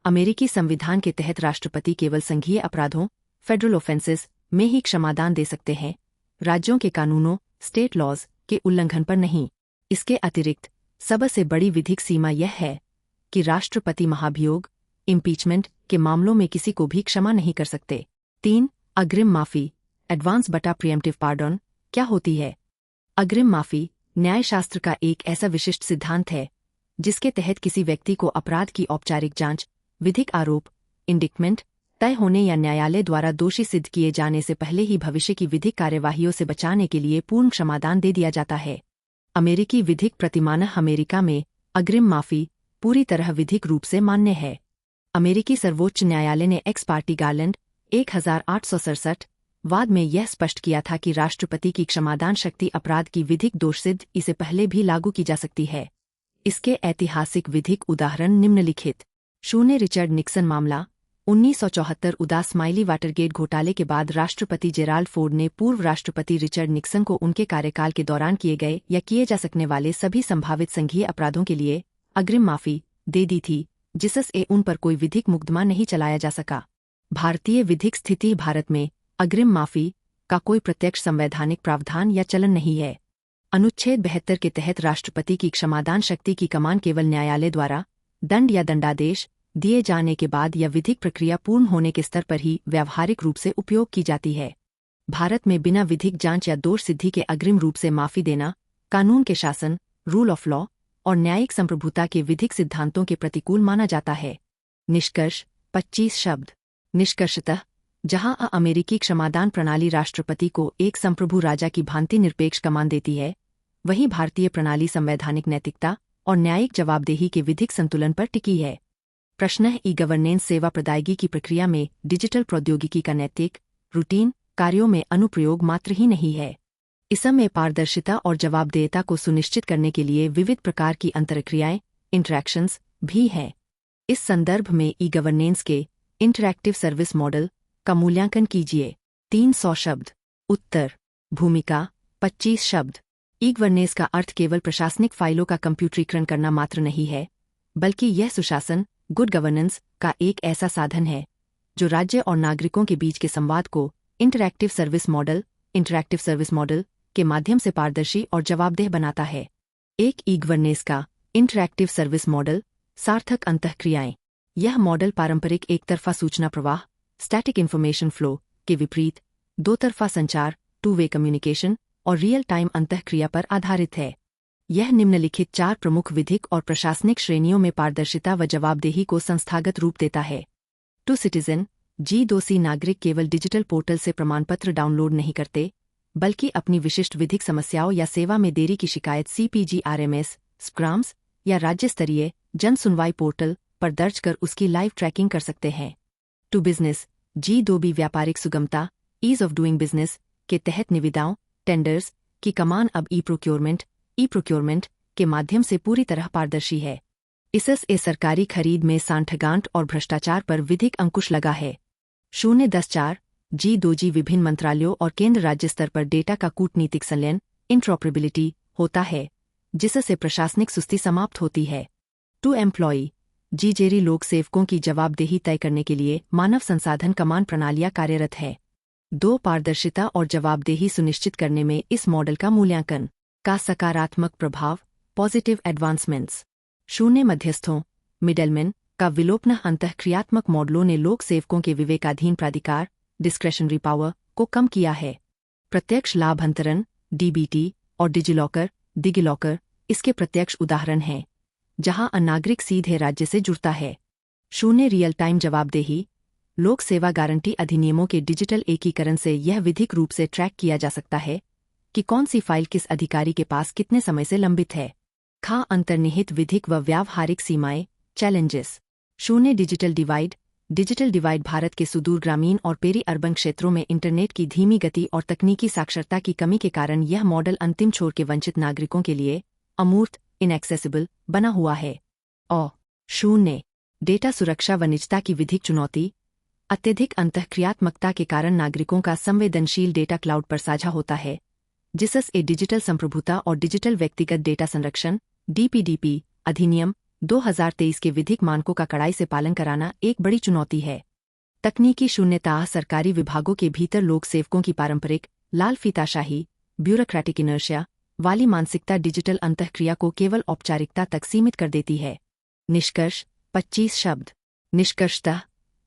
अमेरिकी संविधान के तहत राष्ट्रपति केवल संघीय अपराधों, फेडरल ऑफेंसेस, में ही क्षमादान दे सकते हैं, राज्यों के कानूनों, स्टेट लॉज, के उल्लंघन पर नहीं। इसके अतिरिक्त सबसे बड़ी विधिक सीमा यह है कि राष्ट्रपति महाभियोग, इम्पीचमेंट के मामलों में किसी को भी क्षमा नहीं कर सकते। 3। अग्रिम माफी, एडवांस बटा प्रिएम्प्टिव पार्डन, क्या होती है? अग्रिम माफी न्यायशास्त्र का एक ऐसा विशिष्ट सिद्धांत है जिसके तहत किसी व्यक्ति को अपराध की औपचारिक जांच, विधिक आरोप, इंडिक्टमेंट तय होने या न्यायालय द्वारा दोषी सिद्ध किए जाने से पहले ही भविष्य की विधिक कार्यवाहियों से बचाने के लिए पूर्ण क्षमादान दे दिया जाता है। अमेरिकी विधिक प्रतिमानः अमेरिका में अग्रिम माफी पूरी तरह विधिक रूप से मान्य है। अमेरिकी सर्वोच्च न्यायालय ने एक्स पार्टी गार्लैंड 1867 वाद में यह स्पष्ट किया था कि राष्ट्रपति की क्षमादान शक्ति अपराध की विधिक दोषसिद्ध इसे पहले भी लागू की जा सकती है। इसके ऐतिहासिक विधिक उदाहरण निम्नलिखित। 0। रिचर्ड निक्सन मामला 1974 उदास स्माइली वाटरगेट घोटाले के बाद राष्ट्रपति जेराल्ड फोर्ड ने पूर्व राष्ट्रपति रिचर्ड निक्सन को उनके कार्यकाल के दौरान किए गए या किए जा सकने वाले सभी संभावित संघीय अपराधों के लिए अग्रिम माफी दे दी थी, जिससे उन पर कोई विधिक मुकदमा नहीं चलाया जा सका। भारतीय विधिक स्थिति भारत में अग्रिम माफी का कोई प्रत्यक्ष संवैधानिक प्रावधान या चलन नहीं है। अनुच्छेद 72 के तहत राष्ट्रपति की क्षमादान शक्ति की कमान केवल न्यायालय द्वारा दंड या दंडादेश दिए जाने के बाद या विधिक प्रक्रिया पूर्ण होने के स्तर पर ही व्यावहारिक रूप से उपयोग की जाती है। भारत में बिना विधिक जांच या दोष सिद्धि के अग्रिम रूप से माफी देना कानून के शासन, रूल ऑफ लॉ और न्यायिक संप्रभुता के विधिक सिद्धांतों के प्रतिकूल माना जाता है। निष्कर्ष 25 शब्द। निष्कर्षतः जहां अमेरिकी क्षमादान प्रणाली राष्ट्रपति को एक संप्रभु राजा की भांति निरपेक्ष कमान देती है, वहीं भारतीय प्रणाली संवैधानिक नैतिकता और न्यायिक जवाबदेही के विधिक संतुलन पर टिकी है। प्रश्न है, ई गवर्नेंस सेवा प्रदायगी की प्रक्रिया में डिजिटल प्रौद्योगिकी का नैतिक, रूटीन कार्यों में अनुप्रयोग मात्र ही नहीं है। इसमें पारदर्शिता और जवाबदेहिता को सुनिश्चित करने के लिए विविध प्रकार की अंतरक्रियाएं, इंटरैक्शंस भी हैं। इस संदर्भ में ई गवर्नेंस के इंटरैक्टिव सर्विस मॉडल का मूल्यांकन कीजिए। 300 शब्द। उत्तर। भूमिका 25 शब्द। ई गवर्नेंस का अर्थ केवल प्रशासनिक फाइलों का कंप्यूटरीकरण करना मात्र नहीं है, बल्कि यह सुशासन, गुड गवर्नेंस का एक ऐसा साधन है जो राज्य और नागरिकों के बीच के संवाद को इंटरैक्टिव सर्विस मॉडल के माध्यम से पारदर्शी और जवाबदेह बनाता है। एक ई गवर्नेंस का इंटरैक्टिव सर्विस मॉडल। सार्थक अंतःक्रियाएं। यह मॉडल पारंपरिक एक तरफा सूचना प्रवाह, स्टैटिक इंफॉर्मेशन फ्लो के विपरीत दो तरफा संचार, टू वे कम्युनिकेशन और रियल टाइम अंतःक्रिया पर आधारित है। यह निम्नलिखित 4 प्रमुख विधिक और प्रशासनिक श्रेणियों में पारदर्शिता व जवाबदेही को संस्थागत रूप देता है। टू सिटीजन G2C नागरिक केवल डिजिटल पोर्टल से प्रमाणपत्र डाउनलोड नहीं करते, बल्कि अपनी विशिष्ट विधिक समस्याओं या सेवा में देरी की शिकायत CPG-RMS, स्क्राम्स या राज्य स्तरीय जन सुनवाई पोर्टल पर दर्ज कर उसकी लाइव ट्रैकिंग कर सकते हैं। टू बिजनेस G2B व्यापारिक सुगमता, ईज ऑफ डूइंग बिजनेस के तहत निविदाओं, टेंडर्स की कमान अब ई प्रोक्योरमेंट के माध्यम से पूरी तरह पारदर्शी है। इससे सरकारी खरीद में सांठगांठ और भ्रष्टाचार पर विधिक अंकुश लगा है। 0.10.4 G2G विभिन्न मंत्रालयों और केंद्र राज्य स्तर पर डेटा का कूटनीतिक संलयन, इंटरऑपरेबिलिटी होता है, जिससे प्रशासनिक सुस्ती समाप्त होती है। टू एम्प्लॉई G2G लोक सेवकों की जवाबदेही तय करने के लिए मानव संसाधन कमान प्रणालियां कार्यरत है। 2 पारदर्शिता और जवाबदेही सुनिश्चित करने में इस मॉडल का मूल्यांकन का सकारात्मक प्रभाव, पॉजिटिव एडवांसमेंट्स। 0 मध्यस्थों, मिडलमैन का विलोपन। अंतःक्रियात्मक मॉडलों ने लोक सेवकों के विवेकाधीन प्राधिकार, डिस्क्रेशनरी पावर को कम किया है। प्रत्यक्ष लाभ अंतरण DBT और डिजिलॉकर इसके प्रत्यक्ष उदाहरण हैं, जहां नागरिक सीधे राज्य से जुड़ता है। 0 रियल टाइम जवाबदेही। लोक सेवा गारंटी अधिनियमों के डिजिटल एकीकरण से यह विधिक रूप से ट्रैक किया जा सकता है कि कौन सी फाइल किस अधिकारी के पास कितने समय से लंबित है। अंतर्निहित विधिक व व्यावहारिक सीमाएं, चैलेंजेस। 0 डिजिटल डिवाइड भारत के सुदूर ग्रामीण और पेरी अर्बन क्षेत्रों में इंटरनेट की धीमी गति और तकनीकी साक्षरता की कमी के कारण यह मॉडल अंतिम छोर के वंचित नागरिकों के लिए अमूर्त, इनएक्सेसिबल बना हुआ है। और 0 डेटा सुरक्षा व निजता की विधिक चुनौती। अत्यधिक अंतःक्रियात्मकता के कारण नागरिकों का संवेदनशील डेटा क्लाउड पर साझा होता है, जिससे डिजिटल संप्रभुता और डिजिटल व्यक्तिगत डेटा संरक्षण DPDP अधिनियम 2023 के विधिक मानकों का कड़ाई से पालन कराना एक बड़ी चुनौती है। तकनीकी शून्यता। सरकारी विभागों के भीतर लोक सेवकों की पारंपरिक लाल फीताशाही, ब्यूरोक्रेटिक इनर्शिया वाली मानसिकता डिजिटल अंतःक्रिया को केवल औपचारिकता तक सीमित कर देती है। निष्कर्ष 25 शब्द। निष्कर्षतः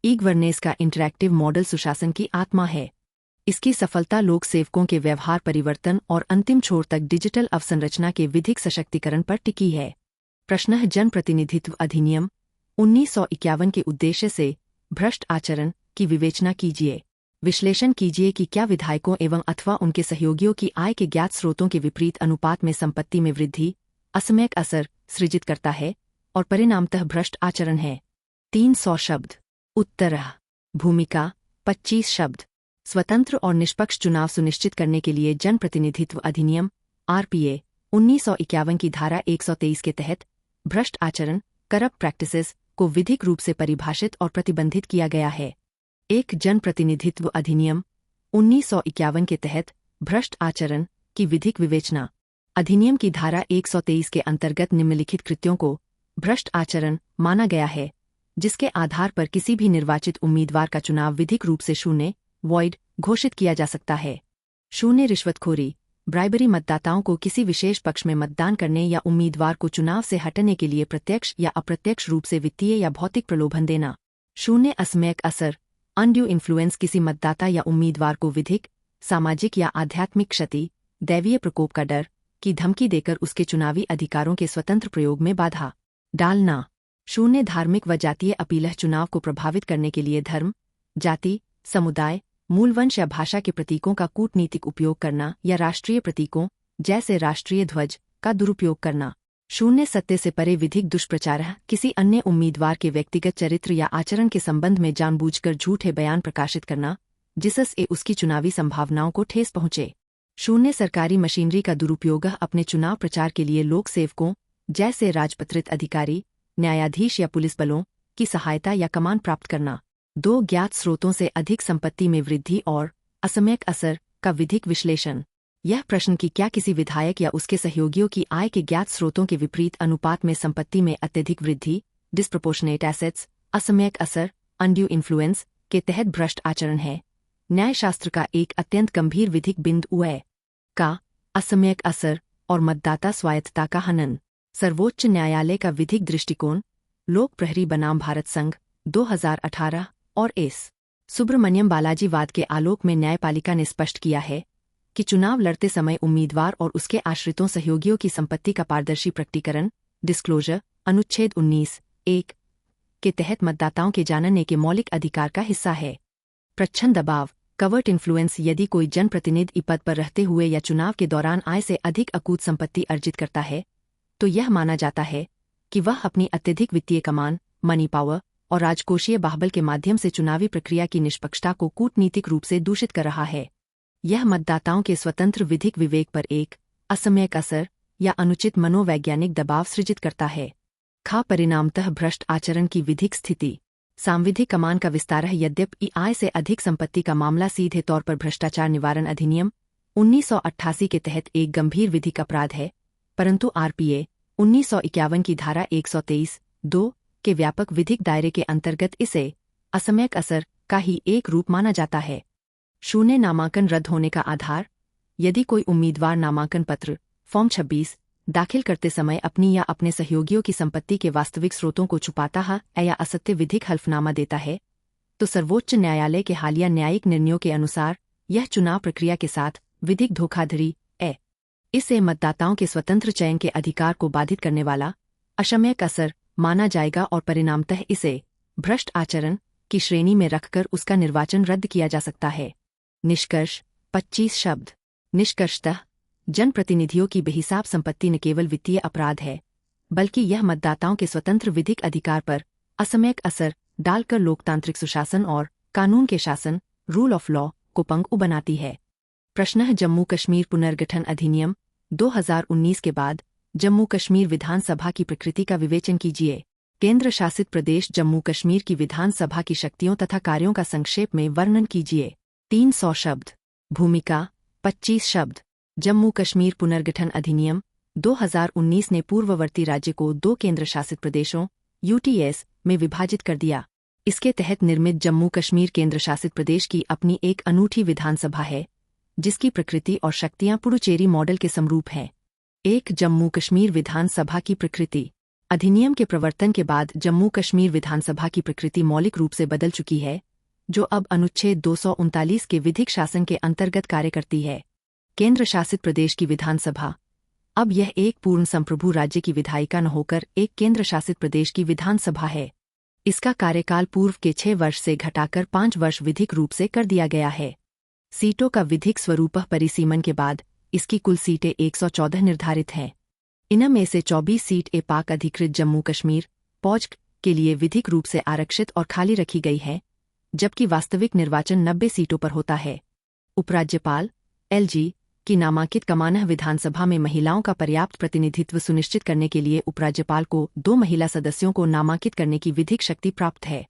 ई गवर्नेंस का इंटरैक्टिव मॉडल सुशासन की आत्मा है। इसकी सफलता लोक सेवकों के व्यवहार परिवर्तन और अंतिम छोर तक डिजिटल अवसंरचना के विधिक सशक्तिकरण पर टिकी है। प्रश्न है, जनप्रतिनिधित्व अधिनियम 1951 के उद्देश्य से भ्रष्ट आचरण की विवेचना कीजिए। विश्लेषण कीजिए कि क्या विधायकों एवं अथवा उनके सहयोगियों की आय के ज्ञात स्रोतों के विपरीत अनुपात में संपत्ति में वृद्धि असमयक असर सृजित करता है और परिणामतः भ्रष्ट आचरण है। 300 शब्द। उत्तर। भूमिका 25 शब्द। स्वतंत्र और निष्पक्ष चुनाव सुनिश्चित करने के लिए जनप्रतिनिधित्व अधिनियम RPA 1951 की धारा 123 के तहत भ्रष्ट आचरण, करप्ट प्रैक्टिसेस को विधिक रूप से परिभाषित और प्रतिबंधित किया गया है। एक जनप्रतिनिधित्व अधिनियम 1951 के तहत भ्रष्ट आचरण की विधिक विवेचना। अधिनियम की धारा 123 के अंतर्गत निम्नलिखित कृत्यों को भ्रष्ट आचरण माना गया है, जिसके आधार पर किसी भी निर्वाचित उम्मीदवार का चुनाव विधिक रूप से शून्य वॉइड घोषित किया जा सकता है। शून्य रिश्वतखोरी, ब्राइबरी, मतदाताओं को किसी विशेष पक्ष में मतदान करने या उम्मीदवार को चुनाव से हटने के लिए प्रत्यक्ष या अप्रत्यक्ष रूप से वित्तीय या भौतिक प्रलोभन देना। शून्य असमयक असर, अनड्यू इन्फ्लुएंस, किसी मतदाता या उम्मीदवार को विधिक, सामाजिक या आध्यात्मिक क्षति, दैवीय प्रकोप का डर की धमकी देकर उसके चुनावी अधिकारों के स्वतंत्र प्रयोग में बाधा डालना। शून्य धार्मिक व जातीय अपीलह, चुनाव को प्रभावित करने के लिए धर्म, जाति, समुदाय, मूलवंश या भाषा के प्रतीकों का कूटनीतिक उपयोग करना या राष्ट्रीय प्रतीकों जैसे राष्ट्रीय ध्वज का दुरुपयोग करना। शून्य सत्य से परे विधिक दुष्प्रचार, किसी अन्य उम्मीदवार के व्यक्तिगत चरित्र या आचरण के संबंध में जानबूझकर झूठे बयान प्रकाशित करना जिससे उसकी चुनावी संभावनाओं को ठेस पहुंचे। शून्य सरकारी मशीनरी का दुरुपयोग, अपने चुनाव प्रचार के लिए लोक सेवकों जैसे राजपत्रित अधिकारी, न्यायाधीश या पुलिस बलों की सहायता या कमान प्राप्त करना। दो ज्ञात स्रोतों से अधिक संपत्ति में वृद्धि और असमयक असर का विधिक विश्लेषण। यह प्रश्न कि क्या किसी विधायक या उसके सहयोगियों की आय के ज्ञात स्रोतों के विपरीत अनुपात में संपत्ति में अत्यधिक वृद्धि, डिस्प्रपोर्शनेट एसेट्स, असमयक असर, अनड्यू इन्फ्लुएंस के तहत भ्रष्ट आचरण है। न्यायशास्त्र का एक अत्यंत गंभीर विधिक बिंदु है का असमयक असर और मतदाता स्वायत्तता का हनन। सर्वोच्च न्यायालय का विधिक दृष्टिकोण, लोक प्रहरी बनाम भारत संघ 2018 और एस. सुब्रमण्यम बालाजी वाद के आलोक में न्यायपालिका ने स्पष्ट किया है कि चुनाव लड़ते समय उम्मीदवार और उसके आश्रितों सहयोगियों की संपत्ति का पारदर्शी प्रकटीकरण, डिस्क्लोजर, अनुच्छेद 19(1) के तहत मतदाताओं के जानने के मौलिक अधिकार का हिस्सा है। प्रच्छन्न दबाव, कवर्ट इन्फ्लुएंस, यदि कोई जनप्रतिनिधि पद पर रहते हुए या चुनाव के दौरान आय से अधिक अकूत संपत्ति अर्जित करता है तो यह माना जाता है कि वह अपनी अत्यधिक वित्तीय कमान, मनी पावर और राजकोषीय बाहुबल के माध्यम से चुनावी प्रक्रिया की निष्पक्षता को कूटनीतिक रूप से दूषित कर रहा है। यह मतदाताओं के स्वतंत्र विधिक विवेक पर एक असमयक असर या अनुचित मनोवैज्ञानिक दबाव सृजित करता है। परिणामतः भ्रष्ट आचरण की विधिक स्थिति। सांविधिक कमान का विस्तार, यद्यपि आय से अधिक संपत्ति का मामला सीधे तौर पर भ्रष्टाचार निवारण अधिनियम 1988 के तहत एक गंभीर विधिक अपराध है, परंतु आरपीए 1951 की धारा 123(2) के व्यापक विधिक दायरे के अंतर्गत इसे असमयक असर का ही एक रूप माना जाता है। शून्य नामांकन रद्द होने का आधार, यदि कोई उम्मीदवार नामांकन पत्र फॉर्म 26 दाखिल करते समय अपनी या अपने सहयोगियों की संपत्ति के वास्तविक स्रोतों को छुपाता है या असत्य विधिक हल्फनामा देता है, तो सर्वोच्च न्यायालय के हालिया न्यायिक निर्णयों के अनुसार यह चुनाव प्रक्रिया के साथ विधिक धोखाधड़ी है। इसे मतदाताओं के स्वतंत्र चयन के अधिकार को बाधित करने वाला असमयक असर माना जाएगा और परिणामतः इसे भ्रष्ट आचरण की श्रेणी में रखकर उसका निर्वाचन रद्द किया जा सकता है। निष्कर्ष 25 शब्द। निष्कर्षतः जनप्रतिनिधियों की बेहिसाब संपत्ति न केवल वित्तीय अपराध है, बल्कि यह मतदाताओं के स्वतंत्र विधिक अधिकार पर असमयक असर डालकर लोकतांत्रिक सुशासन और कानून के शासन, रूल ऑफ लॉ को पंगु बनाती है। प्रश्न: जम्मू कश्मीर पुनर्गठन अधिनियम 2019 के बाद जम्मू कश्मीर विधानसभा की प्रकृति का विवेचन कीजिए। केंद्र शासित प्रदेश जम्मू कश्मीर की विधानसभा की शक्तियों तथा कार्यों का संक्षेप में वर्णन कीजिए। 300 शब्द। भूमिका 25 शब्द। जम्मू कश्मीर पुनर्गठन अधिनियम 2019 ने पूर्ववर्ती राज्य को 2 केंद्र शासित प्रदेशों यूटीएस में विभाजित कर दिया। इसके तहत निर्मित जम्मू कश्मीर केंद्र शासित प्रदेश की अपनी एक अनूठी विधानसभा है, जिसकी प्रकृति और शक्तियां पुडुचेरी मॉडल के समरूप हैं। 1. जम्मू कश्मीर विधानसभा की प्रकृति। अधिनियम के प्रवर्तन के बाद जम्मू कश्मीर विधानसभा की प्रकृति मौलिक रूप से बदल चुकी है, जो अब अनुच्छेद 239 के विधिक शासन के अंतर्गत कार्य करती है। केंद्र शासित प्रदेश की विधानसभा अब यह एक पूर्ण संप्रभु राज्य की विधायिका न होकर एक केंद्र शासित प्रदेश की विधानसभा है। इसका कार्यकाल पूर्व के 6 वर्ष से घटाकर 5 वर्ष विधिक रूप से कर दिया गया है। सीटों का विधिक स्वरूप परिसीमन के बाद इसकी कुल सीटें 114 निर्धारित हैं। इनमें से 24 सीट पाक अधिकृत जम्मू कश्मीर पौज के लिए विधिक रूप से आरक्षित और खाली रखी गई है, जबकि वास्तविक निर्वाचन 90 सीटों पर होता है। उपराज्यपाल एलजी की नामांकित कमानह विधानसभा में महिलाओं का पर्याप्त प्रतिनिधित्व सुनिश्चित करने के लिए उपराज्यपाल को 2 महिला सदस्यों को नामांकित करने की विधिक शक्ति प्राप्त है।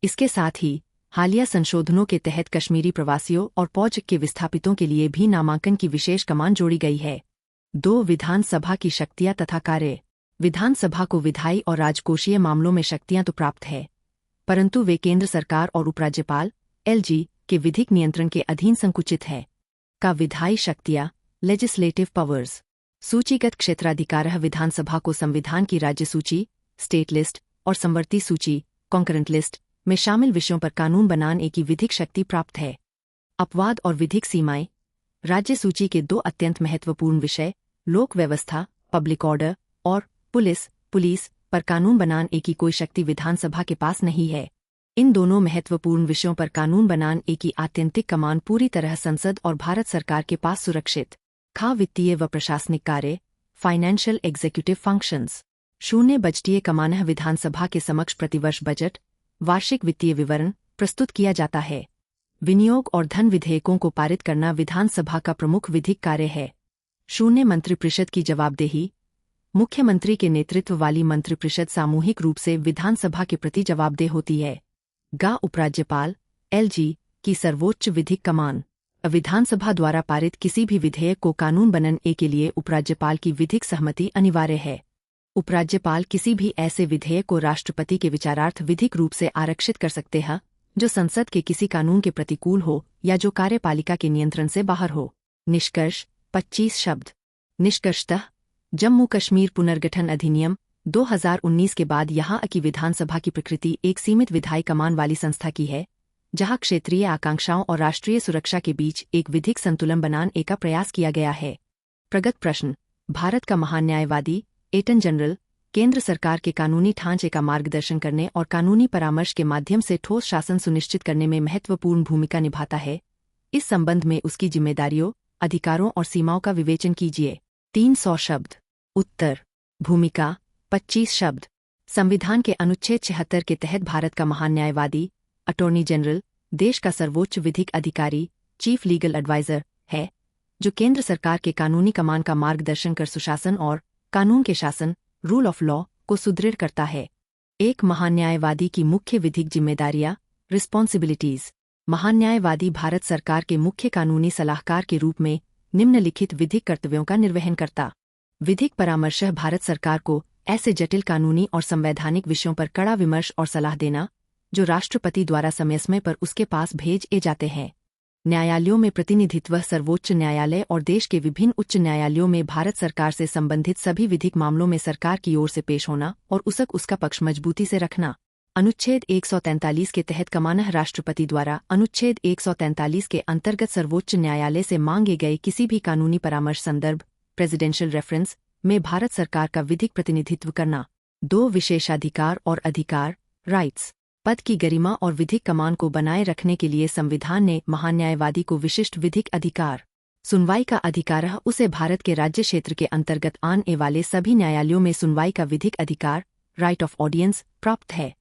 इसके साथ ही हालिया संशोधनों के तहत कश्मीरी प्रवासियों और पौज के विस्थापितों के लिए भी नामांकन की विशेष कमान जोड़ी गई है। 2 विधानसभा की शक्तियां तथा कार्य। विधानसभा को विधायी और राजकोषीय मामलों में शक्तियां तो प्राप्त है, परंतु वे केंद्र सरकार और उपराज्यपाल एलजी के विधिक नियंत्रण के अधीन संकुचित है। का विधायी शक्तियां लेजिस्लेटिव पावर्स। सूचीगत क्षेत्राधिकार विधानसभा को संविधान की राज्य सूची, स्टेट लिस्ट और समवर्ती सूची, कॉन्करेंट लिस्ट में शामिल विषयों पर कानून बनाने की विधिक शक्ति प्राप्त है। अपवाद और विधिक सीमाएं। राज्य सूची के दो अत्यंत महत्वपूर्ण विषय लोक व्यवस्था, पब्लिक ऑर्डर और पुलिस पर कानून बनाने की कोई शक्ति विधानसभा के पास नहीं है। इन दोनों महत्वपूर्ण विषयों पर कानून बनाने की आत्यंतिक कमान पूरी तरह संसद और भारत सरकार के पास सुरक्षित। वित्तीय व प्रशासनिक कार्य, फाइनेंशियल एग्जीक्यूटिव फंक्शंस। 0 बजटीय कमान विधानसभा के समक्ष प्रतिवर्ष बजट, वार्षिक वित्तीय विवरण प्रस्तुत किया जाता है। विनियोग और धन विधेयकों को पारित करना विधानसभा का प्रमुख विधिक कार्य है। 0 मंत्रिपरिषद की जवाबदेही। मुख्यमंत्री के नेतृत्व वाली मंत्रिपरिषद सामूहिक रूप से विधानसभा के प्रति जवाबदेह होती है। उपराज्यपाल एलजी की सर्वोच्च विधिक कमान। विधानसभा द्वारा पारित किसी भी विधेयक को कानून बनने के लिए उपराज्यपाल की विधिक सहमति अनिवार्य है। उपराज्यपाल किसी भी ऐसे विधेयक को राष्ट्रपति के विचारार्थ विधिक रूप से आरक्षित कर सकते हैं जो संसद के किसी कानून के प्रतिकूल हो या जो कार्यपालिका के नियंत्रण से बाहर हो। निष्कर्ष 25 शब्द। निष्कर्षतः जम्मू कश्मीर पुनर्गठन अधिनियम 2019 के बाद यहाँ की विधानसभा की प्रकृति एक सीमित विधायी कमान वाली संस्था की है, जहाँ क्षेत्रीय आकांक्षाओं और राष्ट्रीय सुरक्षा के बीच एक विधिक संतुलन बनाने का प्रयास किया गया है। प्रगत प्रश्न। भारत का महान न्यायवादी एटर्नी जनरल केंद्र सरकार के कानूनी ढांचे का मार्गदर्शन करने और कानूनी परामर्श के माध्यम से ठोस शासन सुनिश्चित करने में महत्वपूर्ण भूमिका निभाता है। इस संबंध में उसकी जिम्मेदारियों, अधिकारों और सीमाओं का विवेचन कीजिए। 300 शब्द। उत्तर। भूमिका 25 शब्द। संविधान के अनुच्छेद 76 के तहत भारत का महान न्यायवादी अटॉर्नी जनरल देश का सर्वोच्च विधिक अधिकारी चीफ लीगल एडवाइजर है, जो केंद्र सरकार के कानूनी कमान का मार्गदर्शन कर सुशासन और कानून के शासन रूल ऑफ लॉ को सुदृढ़ करता है। एक महान न्यायवादी की मुख्य विधिक जिम्मेदारियां रिस्पॉन्सिबिलिटीज। महान न्यायवादी भारत सरकार के मुख्य कानूनी सलाहकार के रूप में निम्नलिखित विधिक कर्तव्यों का निर्वहन करता। विधिक परामर्श भारत सरकार को ऐसे जटिल कानूनी और संवैधानिक विषयों पर कड़ा विमर्श और सलाह देना जो राष्ट्रपति द्वारा समय समय पर उसके पास भेजे जाते हैं। न्यायालयों में प्रतिनिधित्व। सर्वोच्च न्यायालय और देश के विभिन्न उच्च न्यायालयों में भारत सरकार से संबंधित सभी विधिक मामलों में सरकार की ओर से पेश होना और उसका पक्ष मजबूती से रखना। अनुच्छेद 143 के तहत कमानह राष्ट्रपति द्वारा अनुच्छेद 143 के अंतर्गत सर्वोच्च न्यायालय से मांगे गए किसी भी कानूनी परामर्श संदर्भ प्रेसिडेंशियल रेफरेंस में भारत सरकार का विधिक प्रतिनिधित्व करना। 2 विशेषाधिकार और अधिकार राइट्स। पद की गरिमा और विधिक कमान को बनाए रखने के लिए संविधान ने महान न्यायवादी को विशिष्ट विधिक अधिकार। सुनवाई का अधिकार। उसे भारत के राज्य क्षेत्र के अंतर्गत आने वाले सभी न्यायालयों में सुनवाई का विधिक अधिकार राइट ऑफ ऑडियंस प्राप्त है।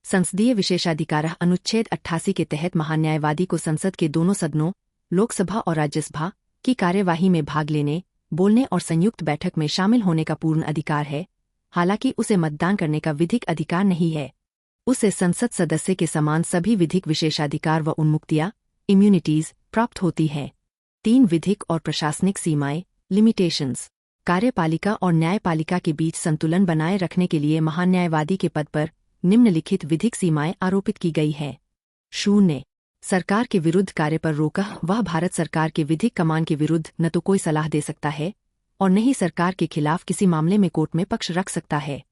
संसदीय विशेषाधिकार। अनुच्छेद 88 के तहत महान न्यायवादी को संसद के दोनों सदनों लोकसभा और राज्यसभा की कार्यवाही में भाग लेने, बोलने और संयुक्त बैठक में शामिल होने का पूर्ण अधिकार है, हालांकि उसे मतदान करने का विधिक अधिकार नहीं है। उसे संसद सदस्य के समान सभी विधिक विशेषाधिकार व उन्मुक्तियां इम्यूनिटीज प्राप्त होती हैं। 3 विधिक और प्रशासनिक सीमाएं लिमिटेशंस। कार्यपालिका और न्यायपालिका के बीच संतुलन बनाए रखने के लिए महान न्यायवादी के पद पर निम्नलिखित विधिक सीमाएं आरोपित की गई है। 0 सरकार के विरुद्ध कार्य पर रोक। वह भारत सरकार के विधिक कमान के विरुद्ध न तो कोई सलाह दे सकता है और न ही सरकार के खिलाफ किसी मामले में कोर्ट में पक्ष रख सकता है।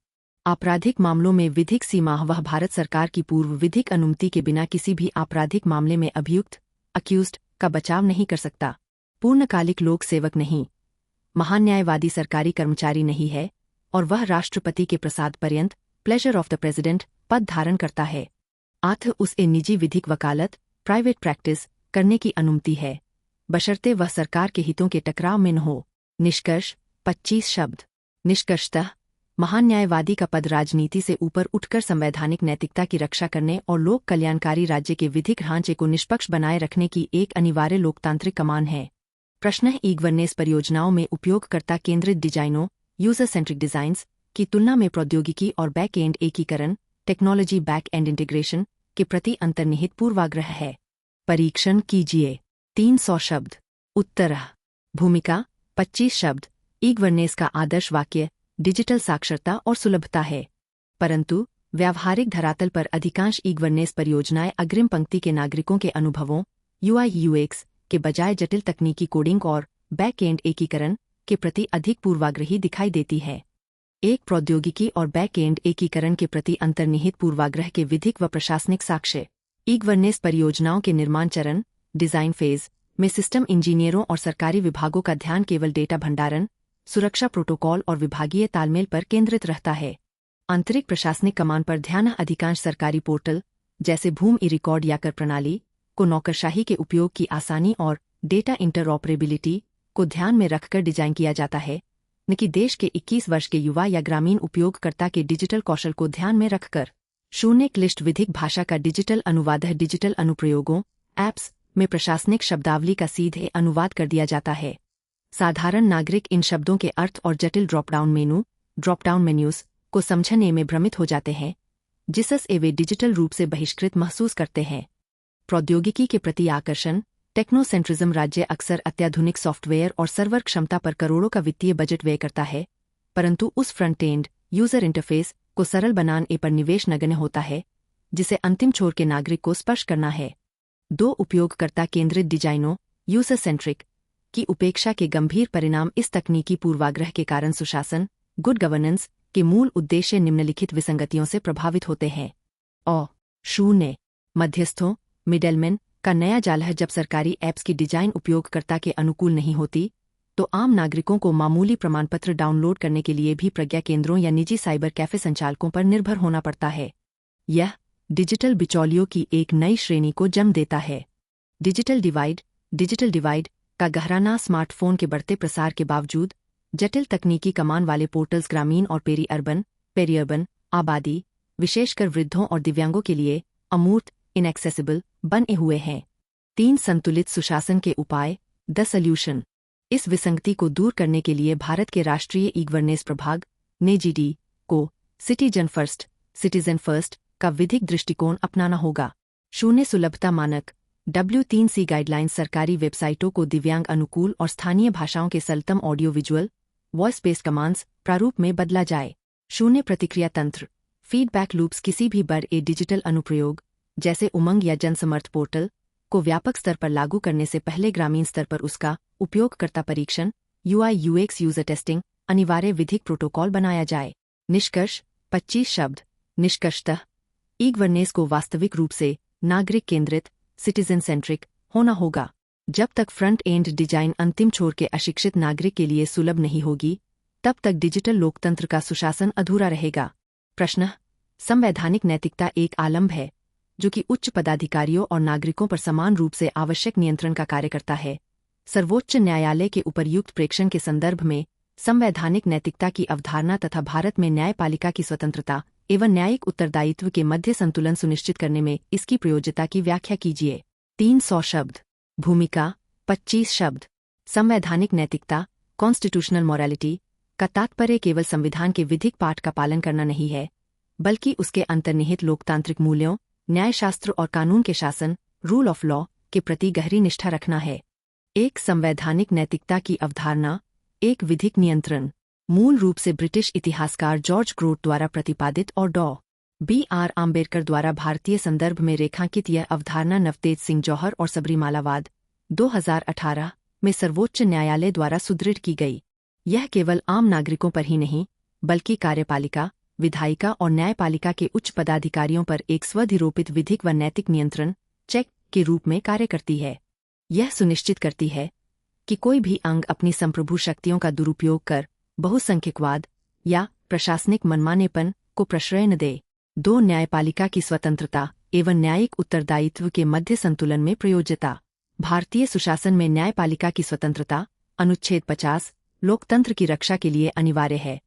आपराधिक मामलों में विधिक सीमा। वह भारत सरकार की पूर्व विधिक अनुमति के बिना किसी भी आपराधिक मामले में अभियुक्त अक्यूज्ड का बचाव नहीं कर सकता। पूर्णकालिक लोक सेवक नहीं। महान न्यायवादी सरकारी कर्मचारी नहीं है और वह राष्ट्रपति के प्रसाद पर्यंत प्लेजर ऑफ द प्रेसिडेंट पद धारण करता है। उसे निजी विधिक वकालत प्राइवेट प्रैक्टिस करने की अनुमति है, बशर्ते वह सरकार के हितों के टकराव में न हो। निष्कर्ष 25 शब्द। निष्कर्षतः महान न्यायवादी का पद राजनीति से ऊपर उठकर संवैधानिक नैतिकता की रक्षा करने और लोक कल्याणकारी राज्य के विधिक ढांचे को निष्पक्ष बनाए रखने की एक अनिवार्य लोकतांत्रिक कमान है। प्रश्न ई गवर्नेंस परियोजनाओं में उपयोगकर्ता केंद्रित डिजाइनों यूजर सेंट्रिक डिजाइन्स की तुलना में प्रौद्योगिकी और बैक एंड एकीकरण टेक्नोलॉजी बैक एंड इंटीग्रेशन के प्रति अंतर्निहित पूर्वाग्रह है। परीक्षण कीजिए। 300 शब्द। उत्तर। भूमिका 25 शब्द। ई गवर्नेंस का आदर्श वाक्य डिजिटल साक्षरता और सुलभता है। परंतु व्यावहारिक धरातल पर अधिकांश ई गवर्नेंस परियोजनाएं अग्रिम पंक्ति के नागरिकों के अनुभवों UI/UX के बजाय जटिल तकनीकी कोडिंग और बैक एंड एकीकरण के प्रति अधिक पूर्वाग्रही दिखाई देती है। एक प्रौद्योगिकी और बैक एंड एकीकरण के प्रति अंतर्निहित पूर्वाग्रह के विधिक व प्रशासनिक साक्ष्य। ई गवर्नेंस परियोजनाओं के निर्माण चरण डिजाइन फेज में सिस्टम इंजीनियरों और सरकारी विभागों का ध्यान केवल डेटा भंडारण, सुरक्षा प्रोटोकॉल और विभागीय तालमेल पर केंद्रित रहता है। आंतरिक प्रशासनिक कमान पर ध्यान अधिकांश सरकारी पोर्टल जैसे भूमि ई रिकॉर्ड या कर प्रणाली को नौकरशाही के उपयोग की आसानी और डेटा इंटरऑपरेबिलिटी को ध्यान में रखकर डिजाइन किया जाता है, न कि देश के 21 वर्ष के युवा या ग्रामीण उपयोगकर्ता के डिजिटल कौशल को ध्यान में रखकर। शून्य क्लिष्ट विधिक भाषा का डिजिटल अनुवाद डिजिटल अनुप्रयोगों ऐप्स में प्रशासनिक शब्दावली का सीधे अनुवाद कर दिया जाता है। साधारण नागरिक इन शब्दों के अर्थ और जटिल ड्रॉपडाउन मेन्यूज को समझने में भ्रमित हो जाते हैं, जिससे वे डिजिटल रूप से बहिष्कृत महसूस करते हैं। प्रौद्योगिकी के प्रति आकर्षण टेक्नोसेंट्रिज्म राज्य अक्सर अत्याधुनिक सॉफ्टवेयर और सर्वर क्षमता पर करोड़ों का वित्तीय बजट व्यय करता है, परंतु उस फ्रंट एंड यूजर इंटरफेस को सरल बनाने पर निवेश नगण्य होता है, जिसे अंतिम छोर के नागरिक को स्पर्श करना है। 2 उपयोगकर्ता केंद्रित डिजाइनों यूजर सेंट्रिक की उपेक्षा के गंभीर परिणाम इस तकनीकी पूर्वाग्रह के कारण सुशासन गुड गवर्नेंस के मूल उद्देश्य निम्नलिखित विसंगतियों से प्रभावित होते हैं। शून्य मध्यस्थों मिडलमैन का नया जाल है। जब सरकारी ऐप्स की डिजाइन उपयोगकर्ता के अनुकूल नहीं होती, तो आम नागरिकों को मामूली प्रमाणपत्र डाउनलोड करने के लिए भी प्रज्ञा केंद्रों या निजी साइबर कैफे संचालकों पर निर्भर होना पड़ता है। यह डिजिटल बिचौलियों की एक नई श्रेणी को जन्म देता है। डिजिटल डिवाइड का गहराना स्मार्टफोन के बढ़ते प्रसार के बावजूद जटिल तकनीकी कमान वाले पोर्टल्स ग्रामीण और पेरी-अर्बन आबादी, विशेषकर वृद्धों और दिव्यांगों के लिए अमूर्त इनएक्सेसिबल बने हुए हैं। 3 संतुलित सुशासन के उपाय द सॉल्यूशन। इस विसंगति को दूर करने के लिए भारत के राष्ट्रीय ई गवर्नेंस प्रभाग ने GD को सिटीजन फर्स्ट का विधिक दृष्टिकोण अपनाना होगा। शून्य सुलभता मानक W3C गाइडलाइंस सरकारी वेबसाइटों को दिव्यांग अनुकूल और स्थानीय भाषाओं के सरलतम audio visual voice based commands प्रारूप में बदला जाए। शून्य प्रतिक्रिया तंत्र फीडबैक लूप्स किसी भी बड़े डिजिटल अनुप्रयोग जैसे उमंग या जनसमर्थ पोर्टल को व्यापक स्तर पर लागू करने से पहले ग्रामीण स्तर पर उसका उपयोगकर्ता परीक्षण UI/UX यूजर टेस्टिंग अनिवार्य विधिक प्रोटोकॉल बनाया जाए। निष्कर्ष 25 शब्द। निष्कर्षतः ई गवर्नेंस को वास्तविक रूप से नागरिक केंद्रित सिटीजन सेंट्रिक होना होगा। जब तक फ्रंट एंड डिजाइन अंतिम छोर के अशिक्षित नागरिक के लिए सुलभ नहीं होगी, तब तक डिजिटल लोकतंत्र का सुशासन अधूरा रहेगा। प्रश्न संवैधानिक नैतिकता एक आलम्ब है जो कि उच्च पदाधिकारियों और नागरिकों पर समान रूप से आवश्यक नियंत्रण का कार्य करता है। सर्वोच्च न्यायालय के उपर्युक्त प्रेक्षण के संदर्भ में संवैधानिक नैतिकता की अवधारणा तथा भारत में न्यायपालिका की स्वतंत्रता एवं न्यायिक उत्तरदायित्व के मध्य संतुलन सुनिश्चित करने में इसकी प्रयोज्यता की व्याख्या कीजिए। 300 शब्द। भूमिका 25 शब्द। संवैधानिक नैतिकता कॉन्स्टिट्यूशनल मोरालिटी का तात्पर्य केवल संविधान के विधिक पाठ का पालन करना नहीं है, बल्कि उसके अंतर्निहित लोकतांत्रिक मूल्यों, न्यायशास्त्र और कानून के शासन रूल ऑफ लॉ के प्रति गहरी निष्ठा रखना है। एक संवैधानिक नैतिकता की अवधारणा एक विधिक नियंत्रण मूल रूप से ब्रिटिश इतिहासकार जॉर्ज ग्रोट द्वारा प्रतिपादित और B.R. आम्बेडकर द्वारा भारतीय संदर्भ में रेखांकित यह अवधारणा नवतेज सिंह जौहर और सबरीमालावाद 2018 में सर्वोच्च न्यायालय द्वारा सुदृढ़ की गई। यह केवल आम नागरिकों पर ही नहीं, बल्कि कार्यपालिका, विधायिका और न्यायपालिका के उच्च पदाधिकारियों पर एक स्वधिरोपित विधिक व नैतिक नियंत्रण चेक के रूप में कार्य करती है। यह सुनिश्चित करती है कि कोई भी अंग अपनी संप्रभु शक्तियों का दुरुपयोग कर बहुसंख्यकवाद या प्रशासनिक मनमानेपन को प्रश्रय न दे। 2 न्यायपालिका की स्वतंत्रता एवं न्यायिक उत्तरदायित्व के मध्य संतुलन में प्रयोज्यता। भारतीय सुशासन में न्यायपालिका की स्वतंत्रता अनुच्छेद 50 लोकतंत्र की रक्षा के लिए अनिवार्य है,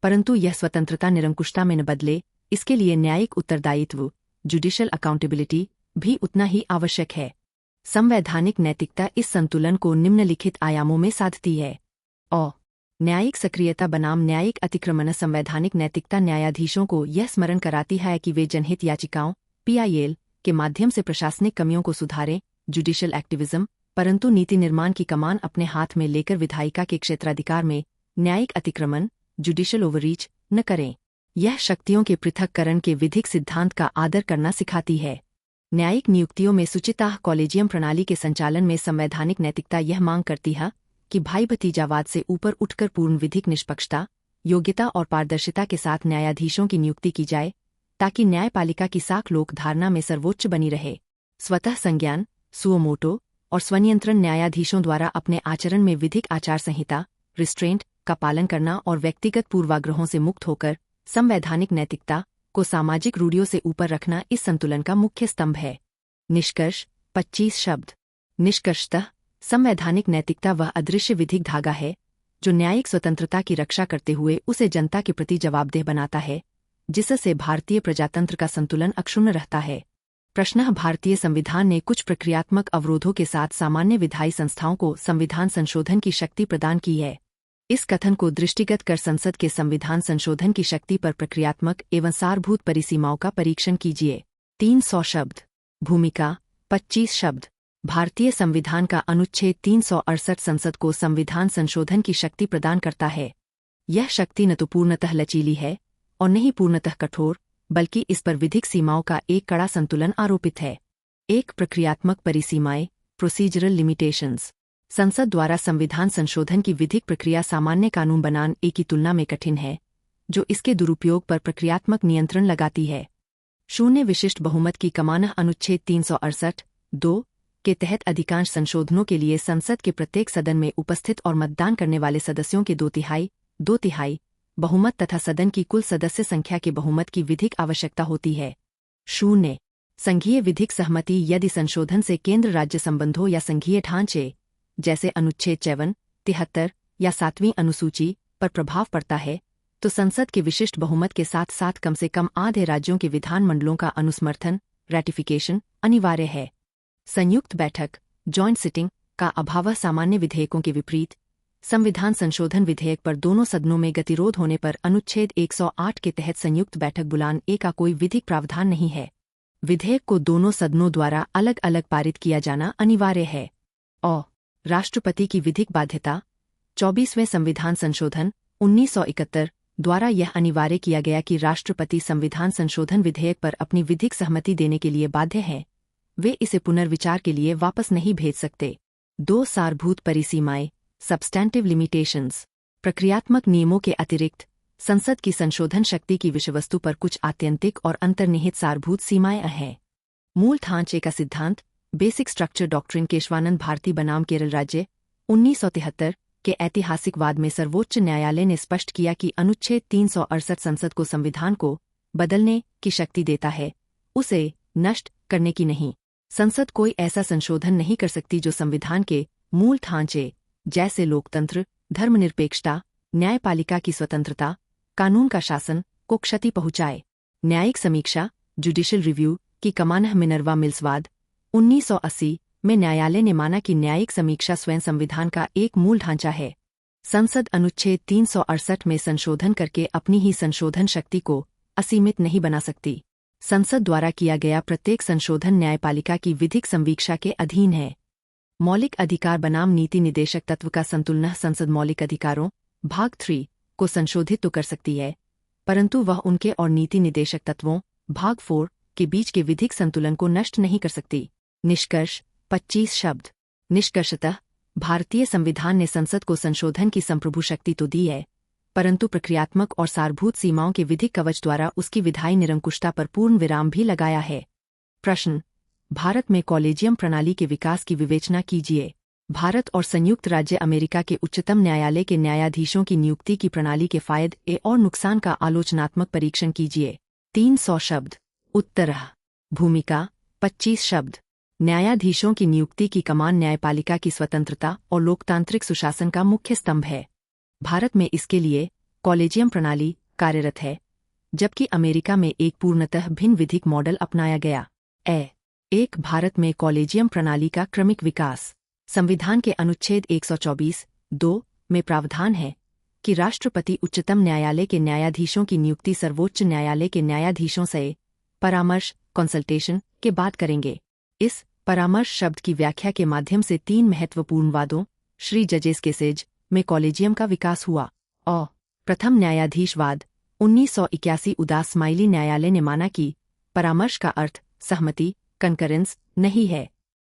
परंतु यह स्वतंत्रता निरंकुशता में न बदले, इसके लिए न्यायिक उत्तरदायित्व जुडिशियल अकाउंटेबिलिटी भी उतना ही आवश्यक है। संवैधानिक नैतिकता इस संतुलन को निम्नलिखित आयामों में साधती है। न्यायिक सक्रियता बनाम न्यायिक अतिक्रमण। संवैधानिक नैतिकता न्यायाधीशों को यह स्मरण कराती है कि वे जनहित याचिकाओं PIL के माध्यम से प्रशासनिक कमियों को सुधारें, जुडिशियल एक्टिविज्म, परंतु नीति निर्माण की कमान अपने हाथ में लेकर विधायिका के क्षेत्राधिकार में न्यायिक अतिक्रमण जुडिशल ओवररीच न करें। यह शक्तियों के पृथक्करण के विधिक सिद्धांत का आदर करना सिखाती है। न्यायिक नियुक्तियों में सुचिता कॉलेजियम प्रणाली के संचालन में संवैधानिक नैतिकता यह मांग करती है कि भाई भतीजावाद से ऊपर उठकर पूर्ण विधिक निष्पक्षता, योग्यता और पारदर्शिता के साथ न्यायाधीशों की नियुक्ति की जाए, ताकि न्यायपालिका की साख लोक धारणा में सर्वोच्च बनी रहे। स्वतः संज्ञान, सुओमोटो और स्वनियंत्रण न्यायाधीशों द्वारा अपने आचरण में विधिक आचार संहिता रिस्ट्रेंट का पालन करना और व्यक्तिगत पूर्वाग्रहों से मुक्त होकर संवैधानिक नैतिकता को सामाजिक रूढ़ियों से ऊपर रखना इस संतुलन का मुख्य स्तंभ है। निष्कर्ष 25 शब्द। निष्कर्षतः संवैधानिक नैतिकता वह अदृश्य विधिक धागा है जो न्यायिक स्वतंत्रता की रक्षा करते हुए उसे जनता के प्रति जवाबदेह बनाता है, जिससे भारतीय प्रजातंत्र का संतुलन अक्षुण्ण रहता है। प्रश्न: भारतीय संविधान ने कुछ प्रक्रियात्मक अवरोधों के साथ सामान्य विधायी संस्थाओं को संविधान संशोधन की शक्ति प्रदान की है। इस कथन को दृष्टिगत कर संसद के संविधान संशोधन की शक्ति पर प्रक्रियात्मक एवं सारभूत परिसीमाओं का परीक्षण कीजिए। 300 शब्द। भूमिका 25 शब्द। भारतीय संविधान का अनुच्छेद 368 संसद को संविधान संशोधन की शक्ति प्रदान करता है। यह शक्ति न तो पूर्णतः लचीली है और न ही पूर्णतः कठोर, बल्कि इस पर विधिक सीमाओं का एक कड़ा संतुलन आरोपित है। एक प्रक्रियात्मक परिसीमाएं, प्रोसीजरल लिमिटेशंस। संसद द्वारा संविधान संशोधन की विधिक प्रक्रिया सामान्य कानून बनाने की तुलना में कठिन है, जो इसके दुरुपयोग पर प्रक्रियात्मक नियंत्रण लगाती है। शून्य विशिष्ट बहुमत की कमान अनुच्छेद 368(2) के तहत अधिकांश संशोधनों के लिए संसद के प्रत्येक सदन में उपस्थित और मतदान करने वाले सदस्यों के दो तिहाई बहुमत तथा सदन की कुल सदस्य संख्या के बहुमत की विधिक आवश्यकता होती है। शून्य संघीय विधिक सहमति। यदि संशोधन से केंद्र राज्य संबंधों या संघीय ढांचे जैसे अनुच्छेद 53, 73 या 7वीं अनुसूची पर प्रभाव पड़ता है, तो संसद के विशिष्ट बहुमत के साथ साथ कम से कम आधे राज्यों के विधानमंडलों का अनुसमर्थन रैटिफिकेशन अनिवार्य है। संयुक्त बैठक जॉइंट सिटिंग का अभाव। सामान्य विधेयकों के विपरीत संविधान संशोधन विधेयक पर दोनों सदनों में गतिरोध होने पर अनुच्छेद 108 के तहत संयुक्त बैठक बुलाने का कोई विधिक प्रावधान नहीं है। विधेयक को दोनों सदनों द्वारा अलग अलग पारित किया जाना अनिवार्य है। और राष्ट्रपति की विधिक बाध्यता। 24वें संविधान संशोधन 1971 द्वारा यह अनिवार्य किया गया कि राष्ट्रपति संविधान संशोधन विधेयक पर अपनी विधिक सहमति देने के लिए बाध्य हैं। वे इसे पुनर्विचार के लिए वापस नहीं भेज सकते। 2 सारभूत परिसीमाएं, सब्सटैंटिव लिमिटेशंस। प्रक्रियात्मक नियमों के अतिरिक्त संसद की संशोधन शक्ति की विषयवस्तु पर कुछ आत्यंतिक और अंतर्निहित सारभूत सीमाएं हैं। मूल ढांचे का सिद्धांत basic structure doctrine. Kesavananda Bharati बनाम केरल राज्य 1973 के ऐतिहासिक वाद में सर्वोच्च न्यायालय ने स्पष्ट किया कि अनुच्छेद 368 संसद को संविधान को बदलने की शक्ति देता है, उसे नष्ट करने की नहीं। संसद कोई ऐसा संशोधन नहीं कर सकती जो संविधान के मूल ढांचे जैसे लोकतंत्र, धर्मनिरपेक्षता, न्यायपालिका की स्वतंत्रता, कानून का शासन को क्षति पहुंचाए। न्यायिक समीक्षा जुडिशल रिव्यू की कमान। मिनर्वा मिल्सवाद 1980 में न्यायालय ने माना कि न्यायिक समीक्षा स्वयं संविधान का एक मूल ढांचा है। संसद अनुच्छेद 368 में संशोधन करके अपनी ही संशोधन शक्ति को असीमित नहीं बना सकती। संसद द्वारा किया गया प्रत्येक संशोधन न्यायपालिका की विधिक संवीक्षा के अधीन है। मौलिक अधिकार बनाम नीति निदेशक तत्व का संतुलन। संसद मौलिक अधिकारों भाग 3 को संशोधित तो कर सकती है, परंतु वह उनके और नीति निदेशक तत्वों भाग 4 के बीच के विधिक संतुलन को नष्ट नहीं कर सकती। निष्कर्ष 25 शब्द। निष्कर्षतः भारतीय संविधान ने संसद को संशोधन की संप्रभु शक्ति तो दी है, परंतु प्रक्रियात्मक और सारभूत सीमाओं के विधिक कवच द्वारा उसकी विधायी निरंकुशता पर पूर्ण विराम भी लगाया है। प्रश्न: भारत में कॉलेजियम प्रणाली के विकास की विवेचना कीजिए। भारत और संयुक्त राज्य अमेरिका के उच्चतम न्यायालय के न्यायाधीशों की नियुक्ति की प्रणाली के फायदे और नुकसान का आलोचनात्मक परीक्षण कीजिए। 300 शब्द। उत्तर: भूमिका 25 शब्द। न्यायाधीशों की नियुक्ति की कमान न्यायपालिका की स्वतंत्रता और लोकतांत्रिक सुशासन का मुख्य स्तंभ है। भारत में इसके लिए कॉलेजियम प्रणाली कार्यरत है, जबकि अमेरिका में एक पूर्णतः भिन्न विधिक मॉडल अपनाया गया। एक भारत में कॉलेजियम प्रणाली का क्रमिक विकास। संविधान के अनुच्छेद 124(2) में प्रावधान है कि राष्ट्रपति उच्चतम न्यायालय के न्यायाधीशों की नियुक्ति सर्वोच्च न्यायालय के न्यायाधीशों से परामर्श कंसल्टेशन के बाद करेंगे। इस परामर्श शब्द की व्याख्या के माध्यम से 3 महत्वपूर्ण वादों श्री जजेस केसेज में कॉलेजियम का विकास हुआ। प्रथम न्यायाधीशवाद 1981 उदास स्माइली न्यायालय ने माना कि परामर्श का अर्थ सहमति कंकरेंस नहीं है।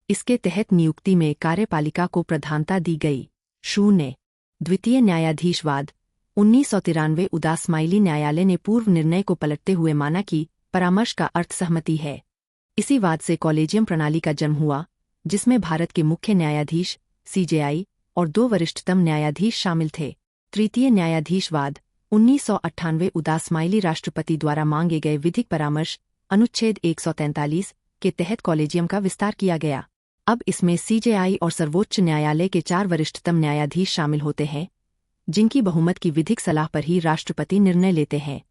इसके तहत नियुक्ति में कार्यपालिका को प्रधानता दी गई। 0 द्वितीय न्यायाधीशवाद 1993 उदास स्माइली न्यायालय ने पूर्व निर्णय को पलटते हुए माना कि परामर्श का अर्थ सहमति है। इसी वाद से कॉलेजियम प्रणाली का जन्म हुआ, जिसमें भारत के मुख्य न्यायाधीश CJI और 2 वरिष्ठतम न्यायाधीश शामिल थे। तृतीय न्यायाधीशवाद 1998 उदास स्माइली राष्ट्रपति द्वारा मांगे गए विधिक परामर्श अनुच्छेद 143 के तहत कॉलेजियम का विस्तार किया गया। अब इसमें CJI और सर्वोच्च न्यायालय के 4 वरिष्ठतम न्यायाधीश शामिल होते हैं, जिनकी बहुमत की विधिक सलाह पर ही राष्ट्रपति निर्णय लेते हैं।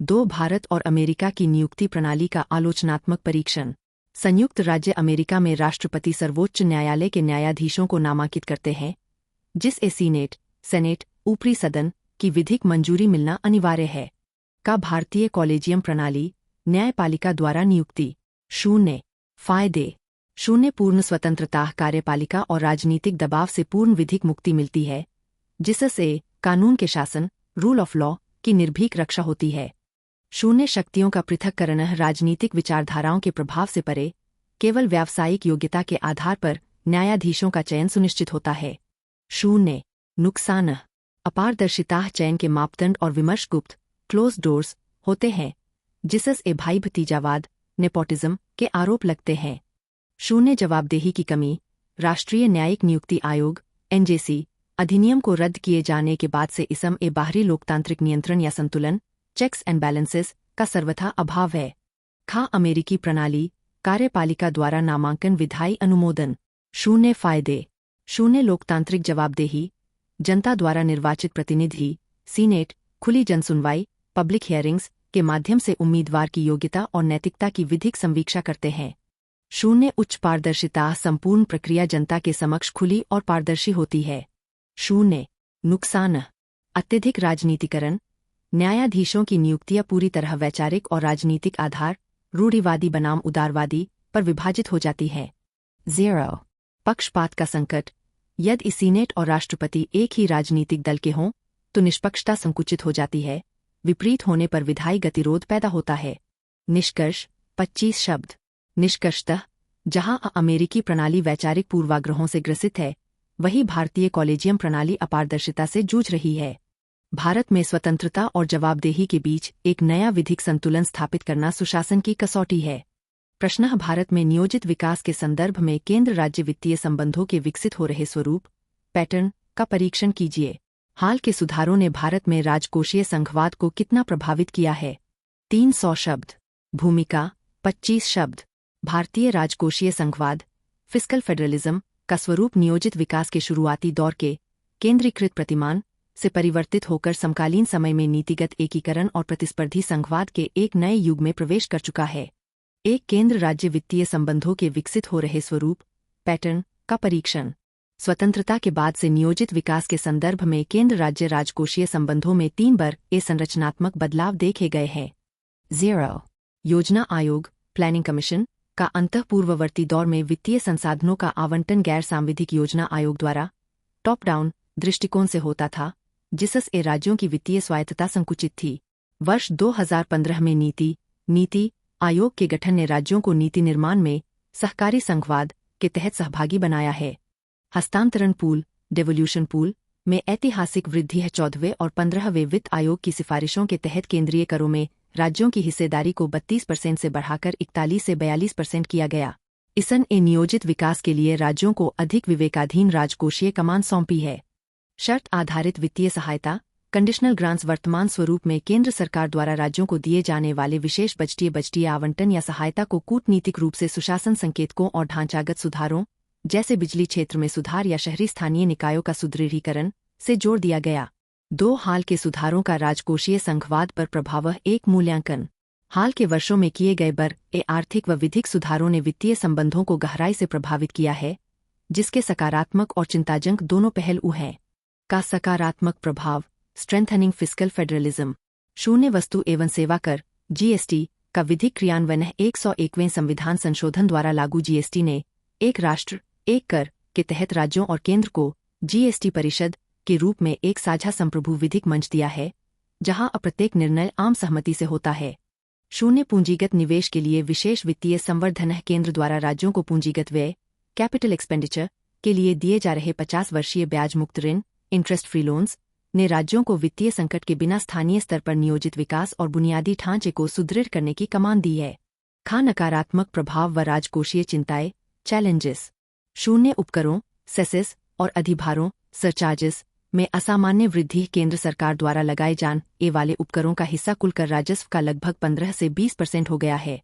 2 भारत और अमेरिका की नियुक्ति प्रणाली का आलोचनात्मक परीक्षण। संयुक्त राज्य अमेरिका में राष्ट्रपति सर्वोच्च न्यायालय के न्यायाधीशों को नामांकित करते हैं, जिसे सेनेट ऊपरी सदन की विधिक मंजूरी मिलना अनिवार्य है। का भारतीय कॉलेजियम प्रणाली न्यायपालिका द्वारा नियुक्ति। 0 फायदे। 0 पूर्ण स्वतंत्रता, कार्यपालिका और राजनीतिक दबाव से पूर्ण विधिक मुक्ति मिलती है, जिससे कानून के शासन रूल ऑफ लॉ की निर्भीक रक्षा होती है। 0 शक्तियों का पृथक्करण, राजनीतिक विचारधाराओं के प्रभाव से परे केवल व्यावसायिक योग्यता के आधार पर न्यायाधीशों का चयन सुनिश्चित होता है। 0 नुकसान, अपारदर्शिता, चयन के मापदंड और विमर्श गुप्त क्लोज डोर्स होते हैं, जिससे भाई भतीजावाद नेपोटिज्म के आरोप लगते हैं। 0 जवाबदेही की कमी, राष्ट्रीय न्यायिक नियुक्ति आयोग NJC अधिनियम को रद्द किए जाने के बाद से इसमें बाहरी लोकतांत्रिक नियंत्रण या संतुलन चेक्स एंड बैलेंसेस का सर्वथा अभाव है। अमेरिकी प्रणाली कार्यपालिका द्वारा नामांकन विधायी अनुमोदन। 0 फायदे। 0 लोकतांत्रिक जवाबदेही, जनता द्वारा निर्वाचित प्रतिनिधि सीनेट खुली जनसुनवाई पब्लिक हियरिंग्स के माध्यम से उम्मीदवार की योग्यता और नैतिकता की विधिक संवीक्षा करते हैं। 0 उच्च पारदर्शिता, संपूर्ण प्रक्रिया जनता के समक्ष खुली और पारदर्शी होती है। 0 नुकसान, अत्यधिक राजनीतिकरण, न्यायाधीशों की नियुक्तियां पूरी तरह वैचारिक और राजनीतिक आधार रूढ़िवादी बनाम उदारवादी पर विभाजित हो जाती है। 0 पक्षपात का संकट, यदि सीनेट और राष्ट्रपति एक ही राजनीतिक दल के हों तो निष्पक्षता संकुचित हो जाती है, विपरीत होने पर विधायी गतिरोध पैदा होता है। निष्कर्ष 25 शब्द। निष्कर्षतः जहां अमेरिकी प्रणाली वैचारिक पूर्वाग्रहों से ग्रसित है, वही भारतीय कॉलेजियम प्रणाली अपारदर्शिता से जूझ रही है। भारत में स्वतंत्रता और जवाबदेही के बीच एक नया विधिक संतुलन स्थापित करना सुशासन की कसौटी है। प्रश्न: भारत में नियोजित विकास के संदर्भ में केंद्र राज्य वित्तीय संबंधों के विकसित हो रहे स्वरूप पैटर्न का परीक्षण कीजिए। हाल के सुधारों ने भारत में राजकोषीय संघवाद को कितना प्रभावित किया है? 300 शब्द। भूमिका 25 शब्द। भारतीय राजकोषीय संघवाद फिस्कल फेडरलिज्म का स्वरूप नियोजित विकास के शुरुआती दौर के केंद्रीकृत प्रतिमान से परिवर्तित होकर समकालीन समय में नीतिगत एकीकरण और प्रतिस्पर्धी संघवाद के एक नए युग में प्रवेश कर चुका है। एक केंद्र राज्य वित्तीय संबंधों के विकसित हो रहे स्वरूप पैटर्न का परीक्षण। स्वतंत्रता के बाद से नियोजित विकास के संदर्भ में केंद्र राज्य राजकोषीय संबंधों में 3 बार संरचनात्मक बदलाव देखे गए हैं। 0 योजना आयोग प्लानिंग कमीशन का अंतःपूर्ववर्ती दौर में वित्तीय संसाधनों का आवंटन गैर सांविधिक योजना आयोग द्वारा टॉप डाउन दृष्टिकोण से होता था, जिससे राज्यों की वित्तीय स्वायत्तता संकुचित थी। वर्ष 2015 में नीति आयोग के गठन ने राज्यों को नीति निर्माण में सहकारी संघवाद के तहत सहभागी बनाया है। हस्तांतरण पूल डेवोल्यूशन पूल में ऐतिहासिक वृद्धि है। 14वें और 15वें वित्त आयोग की सिफारिशों के तहत केंद्रीय करों में राज्यों की हिस्सेदारी को 32% से बढ़ाकर 41 से 42% किया गया। इसने नियोजित विकास के लिए राज्यों को अधिक विवेकाधीन राजकोषीय कमान सौंपी है। शर्त आधारित वित्तीय सहायता कंडीशनल ग्रांट्स वर्तमान स्वरूप में केंद्र सरकार द्वारा राज्यों को दिए जाने वाले विशेष बजटीय आवंटन या सहायता को कूटनीतिक रूप से सुशासन संकेतकों और ढांचागत सुधारों जैसे बिजली क्षेत्र में सुधार या शहरी स्थानीय निकायों का सुदृढ़ीकरण से जोड़ दिया गया। 2 हाल के सुधारों का राजकोषीय संघवाद पर प्रभाव। 1 मूल्यांकन। हाल के वर्षों में किए गए बड़े आर्थिक व विधिक सुधारों ने वित्तीय संबंधों को गहराई से प्रभावित किया है, जिसके सकारात्मक और चिंताजनक दोनों पहलू हैं। का सकारात्मक प्रभाव स्ट्रेंथनिंग फिस्कल फेडरलिज्म। 0 वस्तु एवं सेवा कर GST का विधिक क्रियान्वयन। 101वें संविधान संशोधन द्वारा लागू GST ने एक राष्ट्र एक कर के तहत राज्यों और केंद्र को GST परिषद के रूप में एक साझा संप्रभु विधिक मंच दिया है, जहां अप्रत्येक निर्णय आम सहमति से होता है। शून्य पूंजीगत निवेश के लिए विशेष वित्तीय संवर्धन केंद्र द्वारा राज्यों को पूंजीगत व्यय कैपिटल एक्सपेंडिचर के लिए दिए जा रहे 50 वर्षीय ब्याज मुक्त ऋण इंटरेस्ट फ्री लोन्स ने राज्यों को वित्तीय संकट के बिना स्थानीय स्तर पर नियोजित विकास और बुनियादी ढांचे को सुदृढ़ करने की कमान दी है। नकारात्मक प्रभाव व राजकोषीय चिंताएं चैलेंजेस। शून्य उपकरों सेसेस और अधिभारों सरचार्जेस में असामान्य वृद्धि। केंद्र सरकार द्वारा लगाए जाने वाले उपकरों का हिस्सा कुल कर राजस्व का लगभग 15 से 20% हो गया है।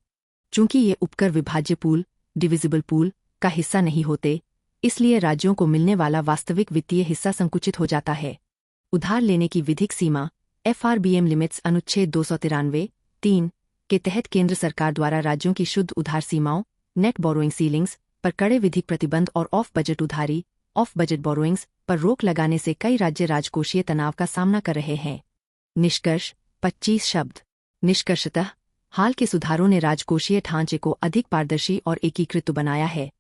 चूंकि ये उपकर विभाज्य पूल डिविजिबल पूल का हिस्सा नहीं होते, इसलिए राज्यों को मिलने वाला वास्तविक वित्तीय हिस्सा संकुचित हो जाता है। उधार लेने की विधिक सीमा FRBM लिमिट्स अनुच्छेद 293(3) के तहत केंद्र सरकार द्वारा राज्यों की शुद्ध उधार सीमाओं नेट बोरोइंग सीलिंग्स पर कड़े विधिक प्रतिबंध और ऑफ बजट उधारी ऑफ बजट बोरोइंग्स पर रोक लगाने से कई राज्य राजकोषीय तनाव का सामना कर रहे हैं। निष्कर्ष 25 शब्द। निष्कर्षतः हाल के सुधारों ने राजकोषीय ढांचे को अधिक पारदर्शी और एकीकृत बनाया है,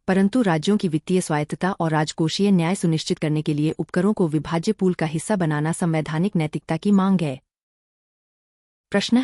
परंतु राज्यों की वित्तीय स्वायत्तता और राजकोषीय न्याय सुनिश्चित करने के लिए उपकरों को विभाज्य पूल का हिस्सा बनाना संवैधानिक नैतिकता की मांग है। प्रश्न